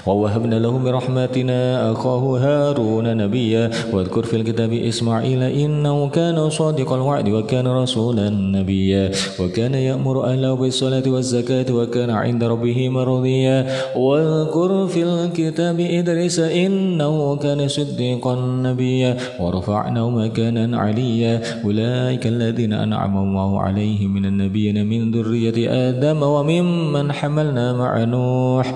ووهبنا له برحمتنا أخاه هارون نبيا واذكر في الكتاب إسماعيل إنه كان صادق الوعد وكان رسولا نبيا وكان يأمر أهله بالصلاة والزكاة وكان عند ربه مرضيا واذكر في الكتاب إدريس إنه كان صديقا نبيا ورفعناه مكانا عليا أولئك الذين أنعم الله عليهم من النبيين من ذرية آدم وممن حملنا مع نوح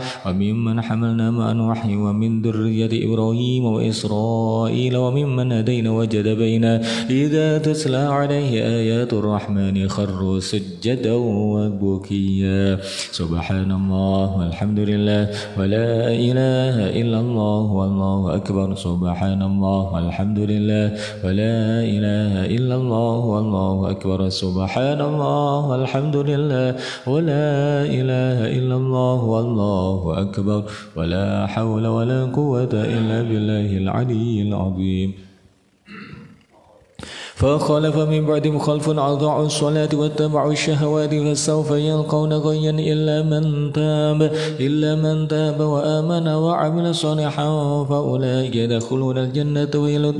ومن ذرية إبراهيم وإسرائيل وممن هدينا وجدبينا إذا تتلى عليه آيات الرحمن خروا سجدا وبكيا سبحان الله والحمد لله ولا إله إلا الله والله أكبر سبحان الله والحمد لله ولا إله إلا الله والله أكبر سبحان الله والحمد لله ولا إله إلا الله والله أكبر ولا حول ولا قوة إلا بالله العلي العظيم فخلف من بعدهم خلف أضاعوا الصلاة واتبعوا الشهوات فسوف يلقون غيا إلا من تاب وآمن وعمل صالحا فأولئك يدخلون الجنة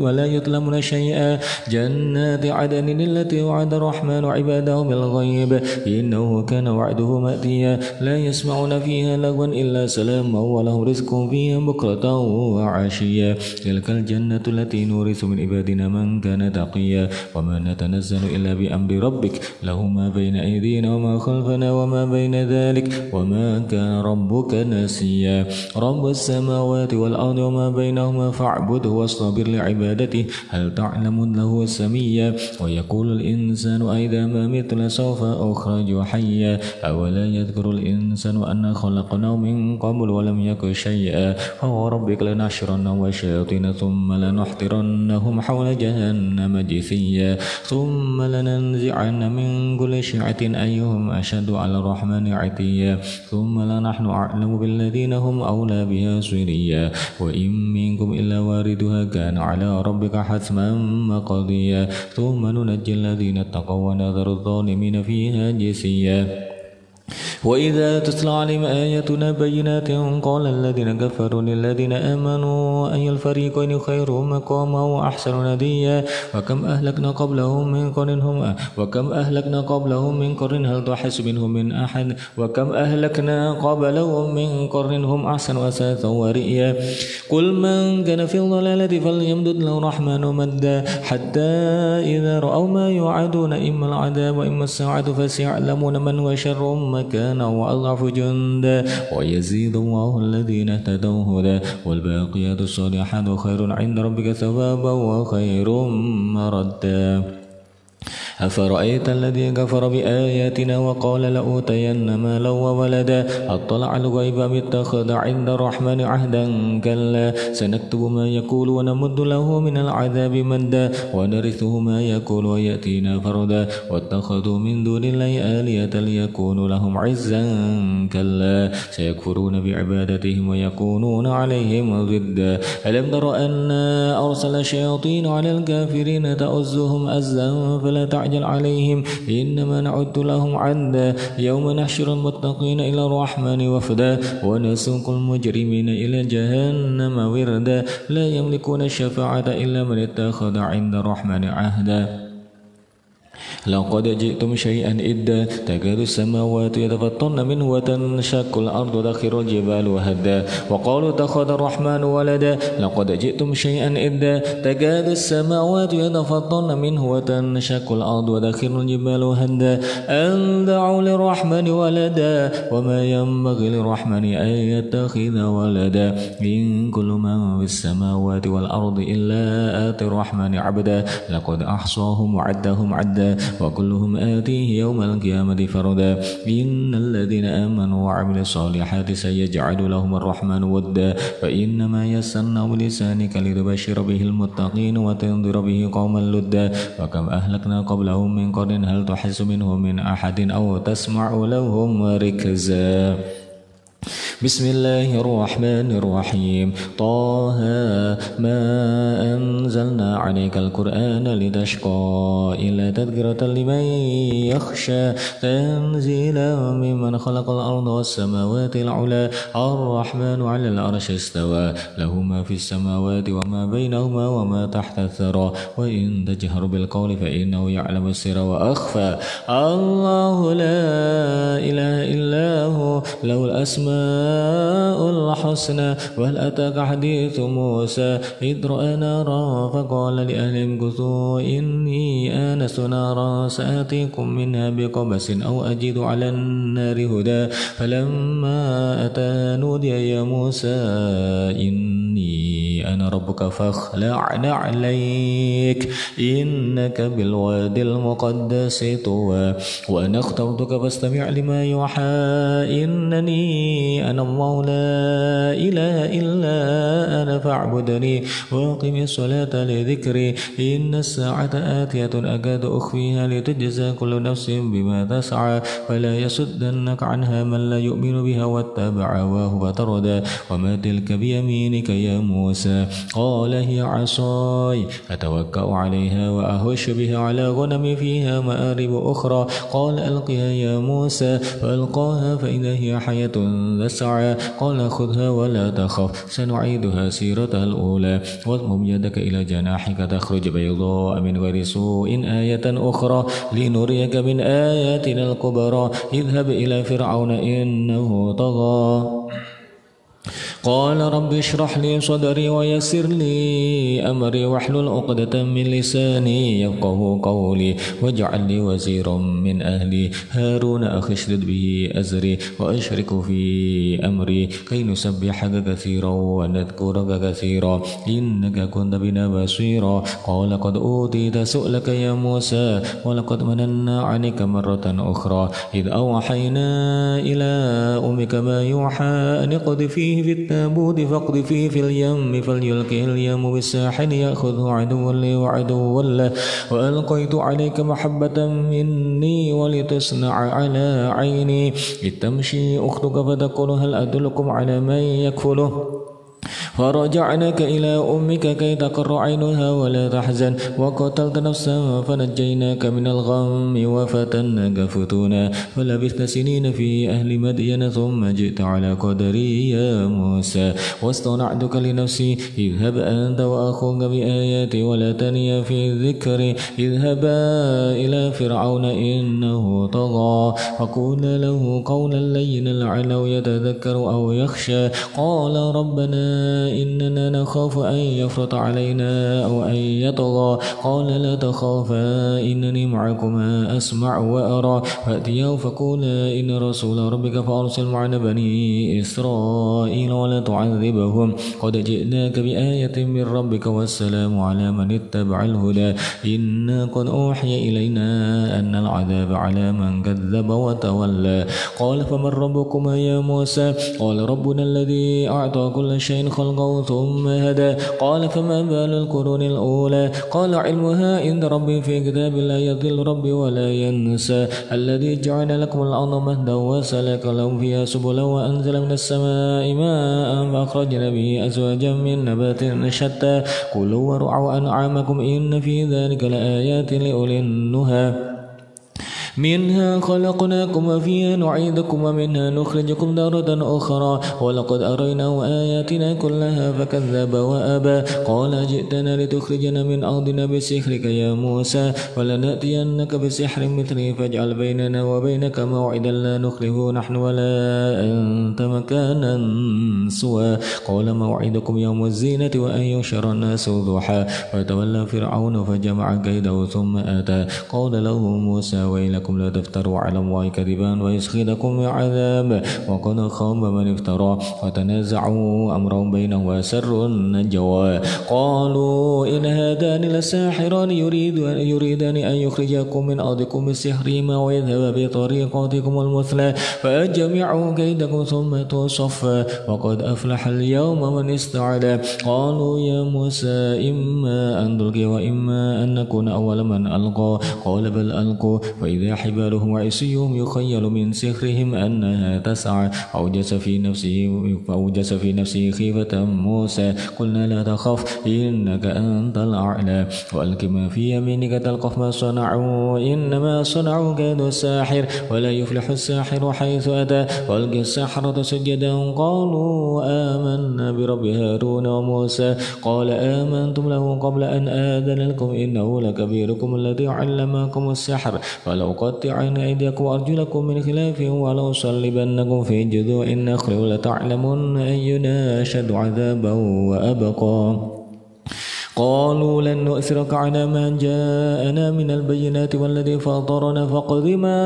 ولا يظلمون شيئا جنات عدن التي وعد الرحمن عباده بالغيب إنه كان وعده مأتيا لا يسمعون فيها لغوا إلا سلاما ولهم رزق فيها بكرة وعشيا تلك الجنة التي نورث من عبادنا من كان تقيا وما نتنزل إلا بأمر ربك له ما بين أيدينا وما خلفنا وما بين ذلك وما كان ربك نسيا رب السماوات والأرض وما بينهما فاعبده واصطبر لعبادته هل تعلم له سميا ويقول الإنسان أئذا ما مت سوف أخرج حيا أولا يذكر الإنسان أنا خلقناه من قبل ولم يك شيئا فوربك لنحشرنهم والشياطين ثم لنحضرنهم حول جهنم جثيا ثم لننزعن من كل شيعة أيهم أشد على الرحمن عتيا ثم لنحن أعلم بالذين هم أولى بها صليا وإن منكم إلا واردها كان على ربك حتما مقضيا ثم ننجي الذين اتقوا ونذر الظالمين فيها جثيا وإذا تتلى عليهم آياتنا بينات قال الذين كفروا للذين آمنوا أي الفريقين خير مقاما وأحسن نديا وكم أهلكنا قبلهم من قرن هل تحس منهم من أحد وكم أهلكنا قبلهم من قرن هم أحسن أثاثا ورئيا قل من كان في الضلالة فليمدد له الرحمن مدا حتى إذا رأوا ما يوعدون إما العذاب وإما الساعة فسيعلمون من هو شر مكانا وأضعف جندا ويزيد الله الذين اهتدوا هدى والباقيات الصالحات خير عند ربك ثوابا وخير مردا أفرأيت الذي كفر بآياتنا وقال لأوتين مالا وولدا أطلع الغيب أم اتخذ عند الرحمن عهدا كلا سنكتب ما يقول ونمد له من العذاب مدا ونرثه ما يقول ويأتينا فردا واتخذوا من دون الله آلهة ليكونوا لهم عزا كلا سيكفرون بعبادتهم ويكونون عليهم ضدا ألم تر أنا أرسل الشياطين على الكافرين تؤزهم أزا فلا تعجل عليهم إنما نعد لهم عدا يوم نحشر المتقين إلى الرحمن وفدا ونسوق المجرمين إلى جهنم وردا لا يملكون الشفاعة إلا من اتخذ عند الرحمن عهدا لقد جئتم شيئا إدا تكاد السماوات يتفطرن منه وتنشق الأرض وتخر الجبال هدا وقالوا اتخذ الرحمن ولدا لقد جئتم شيئا إدا تكاد السماوات يتفطرن منه وتنشق الأرض وتخر الجبال هدا أن دعوا للرحمن ولدا وما ينبغي للرحمن أن يتخذ ولدا إن كل من في السماوات والأرض إلا آتي الرحمن عبدا لقد أحصاهم وعدهم عدا وكلهم آتيه يوم القيامة فردا إن الذين آمنوا وعملوا الصالحات سيجعل لهم الرحمن ودا فإنما يسرناه بلسانك لتبشر به المتقين وتنذر به قوما لدا وكم أهلكنا قبلهم من قرن هل تحس منهم من أحد أو تسمع لهم ركزا بسم الله الرحمن الرحيم طه ما أنزلنا عليك القرآن لتشقى إلا تذكرة لمن يخشى تنزيلا ممن خلق الأرض والسماوات العلى الرحمن على العرش استوى له ما في السماوات وما بينهما وما تحت الثرى وإن تجهر بالقول فإنه يعلم السر وأخفى الله لا إله إلا هو له الأسماء الحسنى وهل أتاك حديث موسى إذ رأى نارا فقال لأهلهم كثوا إني آنست نارا سآتيكم منها بقبس أو أجد على النار هدى فلما أتى نودي يا موسى إني أنا ربك فاخلع نعليك إنك بالوادي المقدس طوى وأنا اخترتك فاستمع لما يوحى إنني أنا الله لا إله إلا أنا فاعبدني وأقم الصلاة لذكري إن الساعة آتية أكاد أخفيها لتجزى كل نفس بما تسعى فلا يصدنك عنها من لا يؤمن بها واتبع هواه فتردى وما تلك بيمينك يا موسى قال هي عصاي أتوكأ عليها وأهش بها على غنمي فيها مآرب أخرى قال ألقها يا موسى فألقاها فإذا هي حية تسعى قال خذها ولا تخف سنعيدها سيرتها الأولى واضمم يدك إلى جناحك تخرج بيضاء من غير سوء آية أخرى لنريك من آياتنا الكبرى اذهب إلى فرعون إنه طغى قال رب اشرح لي صدري ويسر لي أمري واحلل عقدة من لساني يفقه قولي واجعل لي وزيرا من أهلي هارون أخي اشدد به أزري وأشرك في أمري كي نسبحك كثيرا ونذكرك كثيرا إنك كنت بنا بصيرا قال قد أوتيت سؤلك يا موسى ولقد مننا عليك مرة أخرى إذ أوحينا إلى أمك ما يوحى أن اقذفيه في التابوت فاقذفيه في اليم فليلقه اليم بالساحل يأخذه عدو لي وعدو له وألقيت عليك محبة مني ولتصنع على عيني إذ تمشي أختك فتقول هل أدلكم على من يكفله فرجعناك إلى أمك كي تقر عينها ولا تحزن وقتلت نفسا فنجيناك من الغم وفتناك فتونا فلبثت سنين في أهل مدين ثم جئت على قدري يا موسى واصطنعتك لنفسي اذهب أنت وأخوك بآياتي ولا تنيا في ذكري اذهبا إلى فرعون إنه طغى فقولا له قولا لينا لعله يتذكر أو يخشى قال ربنا إننا نخاف أن يفرط علينا أو أن يطغى قال لا تخافا إنني معكما أسمع وأرى فأتياه فقولا إن رسول ربك فأرسل معنا بني إسرائيل ولا تعذبهم قد جئناك بآية من ربك والسلام على من اتبع الهدى إنا قد أوحي إلينا أن العذاب على من كذب وتولى قال فمن ربكما يا موسى قال ربنا الذي أعطى كل شيء خلقه ثم هدى قال فما بال القرون الأولى قال علمها عند ربي في كتاب لا يضل ربي ولا ينسى الذي جعل لكم الأرض مهدا وسلك لهم فيها سبلا وأنزل من السماء ماء فأخرجنا به أزواجا من نبات شتى كلوا وارعوا أنعامكم إن في ذلك لآيات لأولي النهى منها خلقناكم وفيها نعيدكم ومنها نخرجكم تارة أخرى ولقد أريناه آياتنا كلها فكذب وأبى قال جئتنا لتخرجنا من أرضنا بسحرك يا موسى ولنأتينك بسحر مثله فاجعل بيننا وبينك موعدا لا نخلفه نحن ولا أنت مكانا سوى قال موعدكم يوم الزينة وأن يحشر الناس ضحى فتولى فرعون فجمع كيده ثم أتى قال له موسى ويلكم لا تفتروا على الله كذبا ويسخطكم بعذاب وقد خاب من افترى فتنازعوا أمرهم بينهم وأسروا النجوى قالوا إن هذان لساحران يريدان أن يخرجكم من أرضكم بسحرهما ويذهب بطريقتكم المثلى فأجمعوا كيدكم ثم تصفى وقد أفلح اليوم من استعلى قالوا يا موسى إما أن تلقي وإما أن نكون أول من ألقى قال بل ألقوا فإذا حبالهم وعصيهم يخيل من سحرهم أنها تسعى أوجس في نفسه خيفة موسى قلنا لا تخف إنك أنت الأعلى وألق ما في يمينك تلقف ما صنعوا إنما صنعوا كيد الساحر ولا يفلح الساحر حيث أتى وألق السحرة سجدا قالوا آمنا برب هارون وموسى قال آمنتم له قبل أن آذن لكم إنه لكبيركم الذي علمكم السحر فلأقطعن أيديكم وأرجلكم من خلاف ولأصلبنكم في جذوع النخل ولتعلمن أينا أشد عذابا وأبقى قالوا لن نؤثرك على ما جاءنا من البينات والذي فطرنا فاقض ما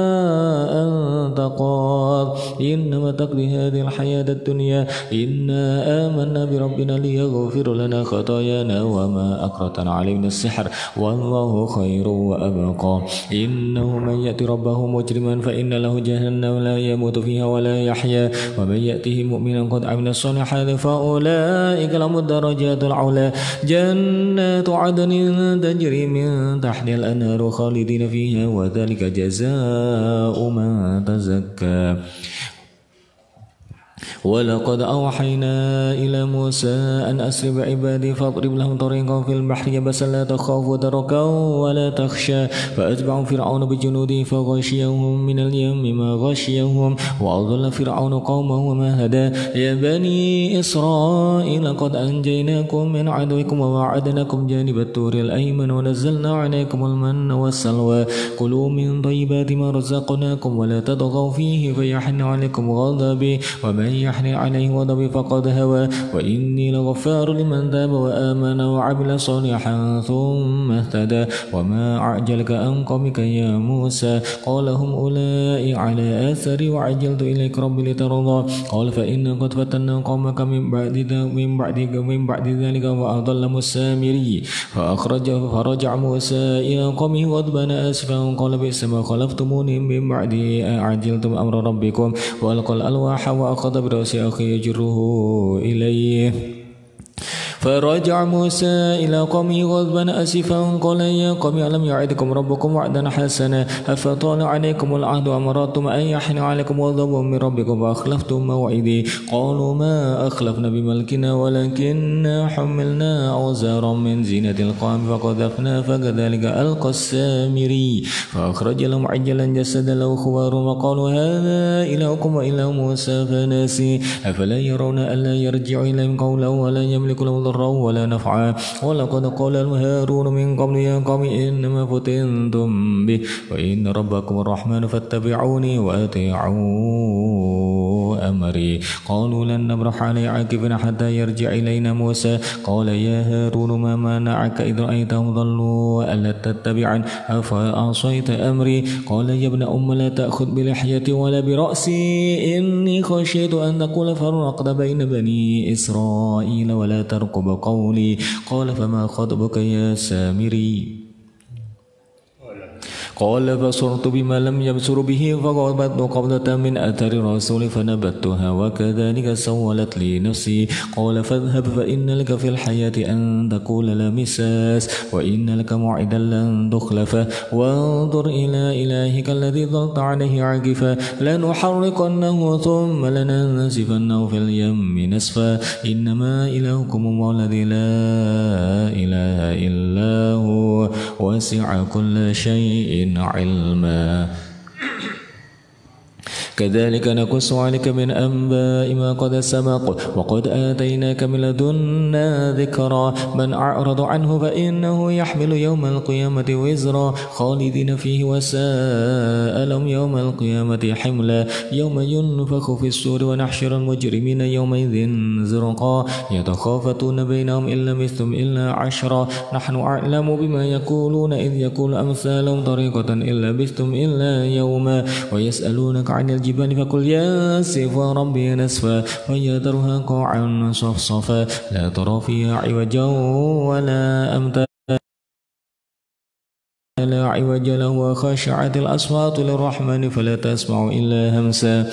أنت قاض إنما تقضي هذه الحياة الدنيا إنا آمنا بربنا ليغفر لنا خطايانا وما أكرهتنا عليه من السحر والله خير وأبقى إنه من يأتي ربه مجرما فإن له جهنم لا يموت فيها ولا يحيا ومن يأته مؤمنا قد عمل الصالحات فأولئك لهم الدرجات العلى جنات عدن تجري من تحت الأنهار خالدين فيها وذلك جزاء من تزكى ولقد أوحينا إلى موسى أن أسر بعبادي فاضرب لهم طريقا في البحر يبسا لا تخاف دركا ولا تخشى فأتبعوا فرعون بجنوده فغشيهم من اليم ما غشيهم وأضل فرعون قومه وما هدى يا بني إسرائيل قد أنجيناكم من عدوكم ووعدناكم جانب الطور الأيمن ونزلنا عليكم المن والسلوى كلوا من طيبات ما رزقناكم ولا تطغوا فيه فيحن عليكم غضبي ومن يحن عليه غضبي فقد هوى وإني لغفار لمن تاب وآمن وعمل صالحا ثم اهتدى وما أعجلك عن قومك يا موسى قال هم أولئك على آثري وعجلت إليك ربي لترضى قال فإن قد فتنا قومك من بعد ذلك وأضلهم السامري فرجع موسى إلى قومه غضبان آسفا قال بئس ما خلفتموني من بعدي أعجلتم أمر ربكم وألقى الألواح وأخذ برأس أخيه يجره إليه فرجع موسى إلى قومه غضبان أسفا قال يا قوم ألم يعدكم ربكم وعدا حسنا أفطال عليكم العهد وأمرتم أن يحن عليكم غضب من ربكم فأخلفتم موعدي قالوا ما أخلفنا بملكنا ولكننا حملنا أوزارا من زينة القوم فقذفنا فكذلك ألقى السامري فأخرج لهم عجلا جسدا له خوار وقالوا هذا إلهكم وإله موسى فناسي أفلا يرون ألا يرجع إليهم قولا ولا يملك له ضرا ولا نفعا ولقد قال هارون من قبل يا قوم إنما فتنتم به وإن ربكم الرحمن فاتبعوني وأطيعوا أمري قالوا لن نبرح عليه عاكفين حتى يرجع إلينا موسى قال يا هارون ما منعك إذ رأيتهم ضلوا ألا تتبعن أفعصيت أمري قال يا ابن أم لا تأخذ بلحيتي ولا برأسي إني خشيت أن تقول فرقت بين بني إسرائيل ولا ترقب قولي قال فما خطبك يا سامري قال بصرت بما لم يبصر به فقبضت قبضة من أثر الرسول فنبتها وكذلك سولت لي نفسي قال فاذهب فإن لك في الحياة أن تقول لا مساس وإن لك موعدا لن تخلفه وانظر إلى إلهك الذي ظلت عليه عاكفا لنحرقنه ثم لننسفنه في اليم نسفا إنما إلهكم الله الذي لا إله إلا هو وسع كل شيء علما كذلك نقص عليك من أنباء ما قد سبق وقد آتيناك من لدنا ذكرا من أعرض عنه فإنه يحمل يوم القيامة وزرا خالدين فيه وساء لهم يوم القيامة حملا يوم ينفخ في الصور ونحشر المجرمين يومئذ زرقا يتخافتون بينهم إن لبثتم إلا عشرا نحن أعلم بما يقولون إذ يقول أمثالهم طريقة إن لبثتم إلا يوما ويسألونك عن الجبال فقل ينسف ربي نسفا فيذرها قاعا صفصفا لا ترى فيها عوجا ولا أمتا لا عوج له وخشعت الأصوات للرحمن فلا تسمع إلا همسا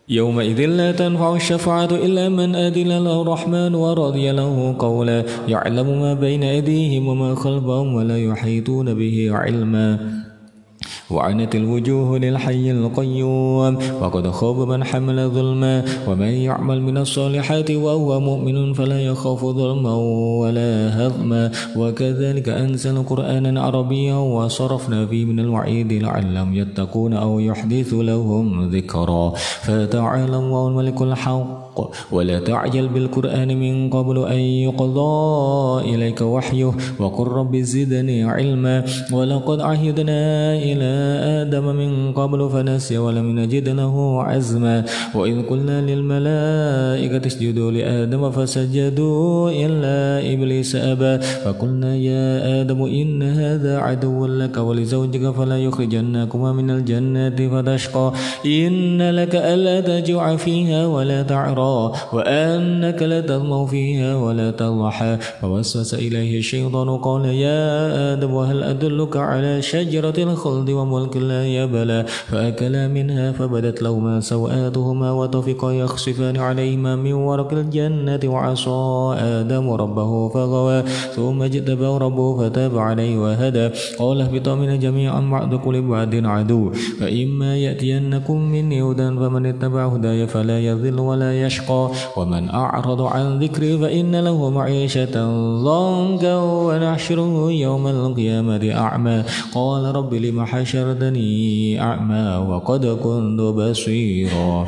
يومئذ لا تنفع الشفاعة إلا من أذن له الرحمن ورضي له قولا يعلم ما بين أيديهم وما خلفهم ولا يحيطون به علما وعنت الوجوه للحي القيوم وقد خاب من حمل ظلما ومن يعمل من الصالحات وهو مؤمن فلا يخاف ظلما ولا هضما وكذلك أنزل قرآنا عربيا وصرفنا فيه من الوعيد لعلهم يتقون أو يحدث لهم ذكرا فتعالى الله الملك الحق ولا تعجل بالقرآن من قبل أن يقضى إليك وحيه وقل رب زدني علما ولقد عهدنا إلى آدم من قبل فنسي ولم نجد له عزما وإذ قلنا للملائكة اسجدوا لآدم فسجدوا إلا إبليس أبى فقلنا يا آدم إن هذا عدو لك ولزوجك فلا يخرجنكما من الجنة فتشقى إن لك ألا تجوع فيها ولا تعرى وأنك لا تظمأ فيها ولا تضحى فوسوس إليه الشيطان قال يا آدم هل أدلك على شجرة الخلد وملك لا يبلى فأكلا منها فبدت لهما سوآتهما وطفقا يخصفان عليهما من ورق الجنة وعصى آدم ربه فغوى ثم اجتباه ربه فتاب عليه وهدى قال اهبطا منها جميعا بعضكم لبعض عدو فإما يأتينكم مني هدى فمن اتبع هداي فلا يضل ولا يشقى ومن أعرض عن ذكري فإن له معيشة ضنكا ونحشره يوم القيامة أعمى قال رب لم حشرتني أعمى وقد كنت بصيرا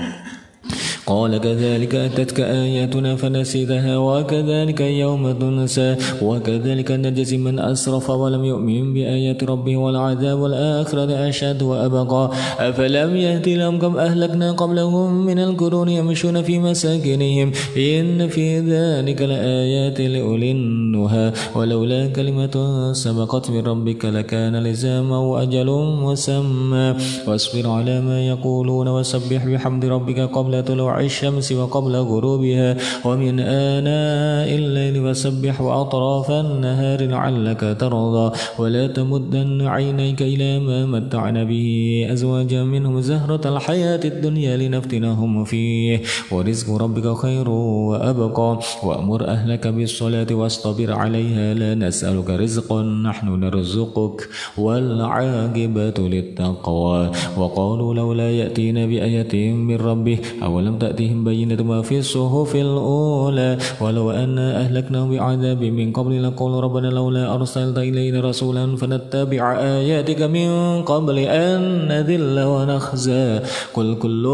قال كذلك أتتك آياتنا فنسيتها وكذلك يوم تنسى وكذلك نجزي من أسرف ولم يؤمن بآيات ربه والعذاب الآخرة أشد وأبقى أفلم يهد لهم كم أهلكنا قبلهم من القرون يمشون في مساكنهم إن في ذلك لآيات لأولي النهى ولولا كلمة سبقت من ربك لكان لزاما وأجل مسمى واصبر على ما يقولون وسبح بحمد ربك قبل طلوع الشمس وقبل غروبها ومن آناء الليل فسبح وأطراف النهار لعلك ترضى ولا تمدن عينيك إلى ما متعنا به أزواجا منهم زهرة الحياة الدنيا لنفتنهم فيه ورزق ربك خير وأبقى وأمر أهلك بالصلاة واصطبر عليها لا نسألك رزقا نحن نرزقك والعاقبة للتقوى وقالوا لولا يأتينا بآية من ربه أولم تأتيهم بينة ما في الصحف الأولى ولو أن أهلكناهم بعذاب من قبل لقالوا ربنا لولا أرسلت إلينا رسولا فنتبع آياتك من قبل أن نذل ونخزى قل كل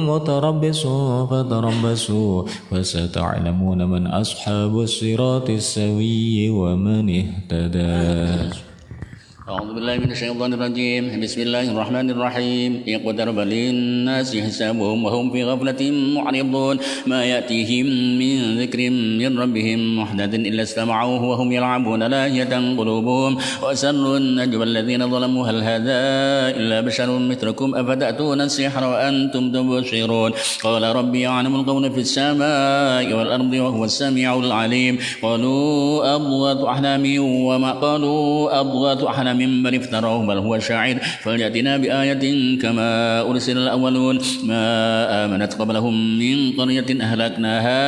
متربص فتربصوا فستعلمون من أصحاب الصراط السوي ومن اهتدى أعوذ بالله من الشيطان الرجيم بسم الله الرحمن الرحيم اقترب للناس حسابهم وهم في غفلة معرضون ما يأتيهم من ذكر من ربهم محدث إلا استمعوه وهم يلعبون لاهية قلوبهم وأسروا النجوى الذين ظلموا هل هذا إلا بشر مثلكم أفتأتون السحر وأنتم تبصرون قال ربي يعلم القول في السماء والأرض وهو السميع العليم قالوا أضغاث أحلام وما قالوا أضغاث أحلام بل افتروه بل هو شاعر فليأتنا بآية كما أرسل الأولون ما آمنت قبلهم من قرية أهلكناها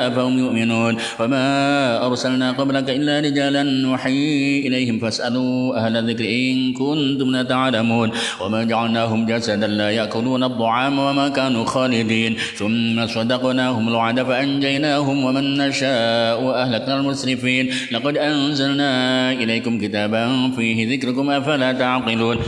أفهم يؤمنون وما أرسلنا قبلك إلا رجالا نوحي إليهم فاسألوا أهل الذكر إن كنتم لا تعلمون وما جعلناهم جسدا لا يأكلون الطعام وما كانوا خالدين ثم صدقناهم الوعد فأنجيناهم ومن نشاء وأهلكنا المسرفين لقد أنزلنا إليكم كتابا فيه ذكركم أفلا تعقلون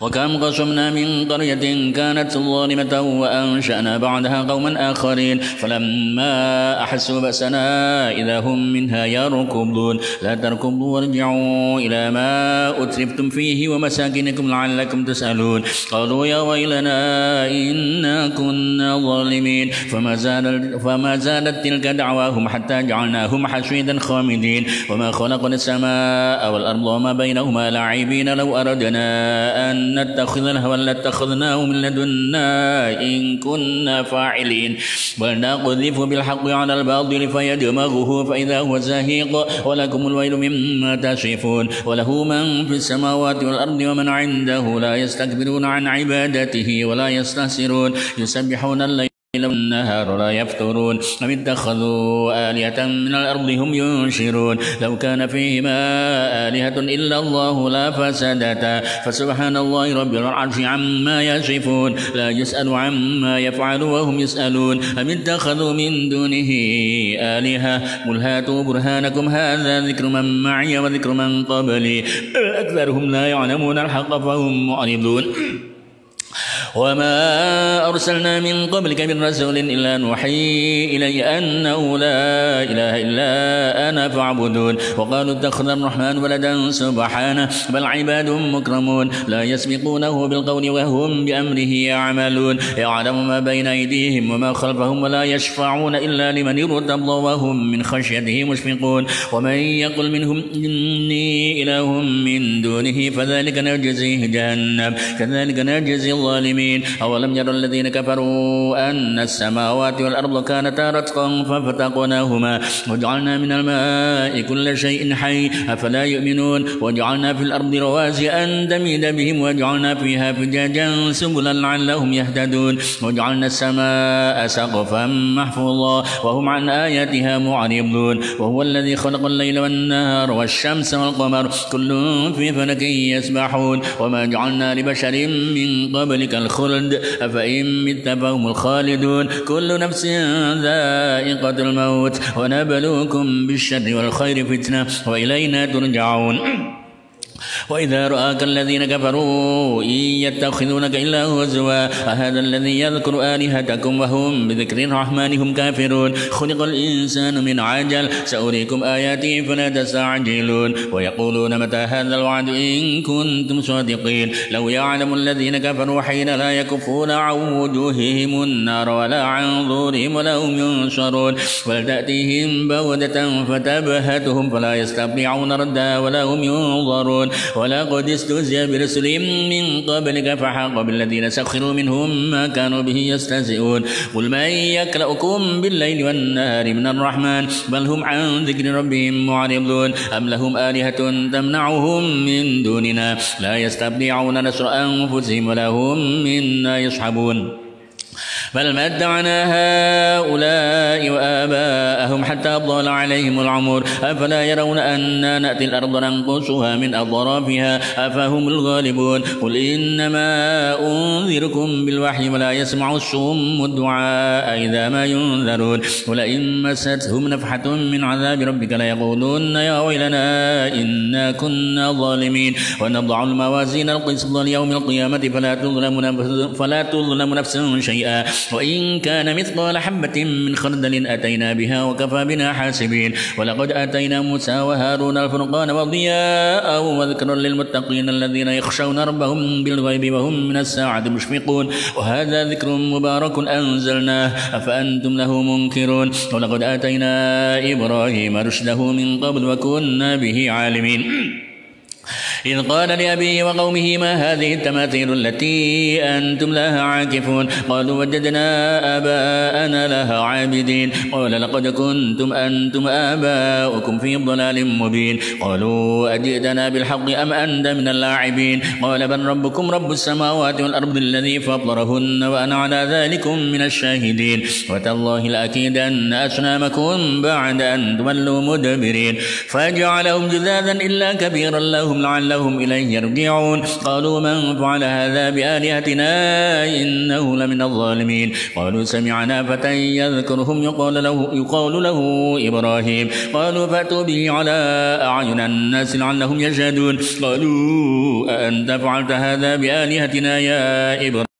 وكم قصمنا من قرية كانت ظالمة وأنشأنا بعدها قوما آخرين فلما أحسوا بأسنا إذا هم منها يركضون لا تركضوا وارجعوا إلى ما أترفتم فيه ومساكنكم لعلكم تسألون قالوا يا ويلنا إنا كنا ظالمين فما زالت تلك دعواهم حتى جعلناهم حصيدا خامدين وما خلقنا السماء والأرض وما بينهما لاعبين لو أردنا أن نتخذ لهوا لاتخذناه من لدنا إن كنا فاعلين بل نقذف بالحق على الباطل فيدمغه فإذا هو زاهق ولكم الويل مما تصفون وله من في السماوات والأرض ومن عنده لا يستكبرون عن عبادته ولا يستحسرون يسبحون الليل والنهار لا يفترون أم اتخذوا آلهة من الأرض هم ينشرون لو كان فيهما آلهة إلا الله لا فسدتا فسبحان الله رب العرش عما يصفون لا يسأل عما يفعل وهم يسألون أم اتخذوا من دونه آلهة قل هاتوا برهانكم هذا ذكر من معي وذكر من قبلي أكثرهم لا يعلمون الحق فهم معرضون وما أرسلنا من قبلك من رسول إلا نوحي إليه أنه لا إله إلا أنا فاعبدون وقالوا اتخذ الرحمن ولدا سبحانه بل عباد مكرمون لا يسبقونه بالقول وهم بأمره يعملون يعلم ما بين أيديهم وما خلفهم ولا يشفعون إلا لمن ارتضى وهم من خشيته مشفقون ومن يقل منهم إني إله من دونه فذلك نجزيه جهنم كذلك نجزي الظالمين أولم يرى الذين كفروا أن السماوات والأرض كانتا رتقا ففتقناهما وجعلنا من الماء كل شيء حي أفلا يؤمنون وجعلنا في الأرض رواسي أن تميد بهم وجعلنا فيها فجاجا سبلا لعلهم يهتدون وجعلنا السماء سقفا محفوظا وهم عن آياتها معرضون وهو الذي خلق الليل والنهار والشمس والقمر كل في فلك يسبحون وما جعلنا لبشر من قبلك الخلد أفإن مت فهم الخالدون كل نفس ذائقة الموت ونبلوكم بالشر والخير فتنة وإلينا ترجعون وإذا رآك الذين كفروا إن يتخذونك إلا هزوا أهذا الذي يذكر آلهتكم وهم بذكر الرحمن هم كافرون خلق الإنسان من عجل سأريكم آياتي فلا تستعجلون ويقولون متى هذا الوعد إن كنتم صادقين لو يعلم الذين كفروا حين لا يكفون عن وجوههم النار ولا عن ظهورهم ولا هم ينصرون ولتأتيهم بغتة فتبهتهم فلا يستطيعون ردا ولا هم ينظرون ولقد استهزئ برسل من قبلك فحاق بالذين سخروا منهم ما كانوا به يستهزئون قل من يكلؤكم بالليل والنهار من الرحمن بل هم عن ذكر ربهم معرضون أم لهم آلهة تمنعهم من دوننا لا يستطيعون نصر أنفسهم ولا هم منا يصحبون بل متعنا هؤلاء وآباءهم حتى طال عليهم العمر أفلا يرون أنا نأتي الأرض ننقصها من أطرافها أفهم الغالبون قل إنما أنذركم بالوحي ولا يسمع الصم الدعاء إذا ما ينذرون ولئن مستهم نفحة من عذاب ربك ليقولون يا ويلنا إنا كنا ظالمين ونضع الموازين القسط ليوم القيامة فلا تظلم نفس شيئا وإن كان مثقال حبة من خردل أتينا بها وكفى بنا حاسبين ولقد آتينا موسى وهارون الفرقان وضياء وذكرا للمتقين الذين يخشون ربهم بالغيب وهم من الساعة مشفقون وهذا ذكر مبارك أنزلناه أفأنتم له منكرون ولقد آتينا إبراهيم رشده من قبل وكنا به عالمين إذ قال لأبيه وقومه ما هذه التماثيل التي أنتم لها عاكفون قالوا وجدنا آباءنا لها عابدين قال لقد كنتم أنتم آباؤكم في ضلال مبين قالوا أجئتنا بالحق أم أنت من اللاعبين قال بل ربكم رب السماوات والأرض الذي فطرهن وأنا على ذلكم من الشاهدين وتالله لأكيدن أصنامكم بعد أن تولوا مدبرين فجعلهم جذاذا إلا كبيرا لهم لعلهم لعلهم إليه يرجعون قالوا من فعل هذا بآلهتنا إنه لمن الظالمين قالوا سمعنا فتى يذكرهم يقال له إبراهيم قالوا فأتوا به على أعين الناس لعلهم يشهدون قالوا أأنت فعلت هذا بآلهتنا يا إبراهيم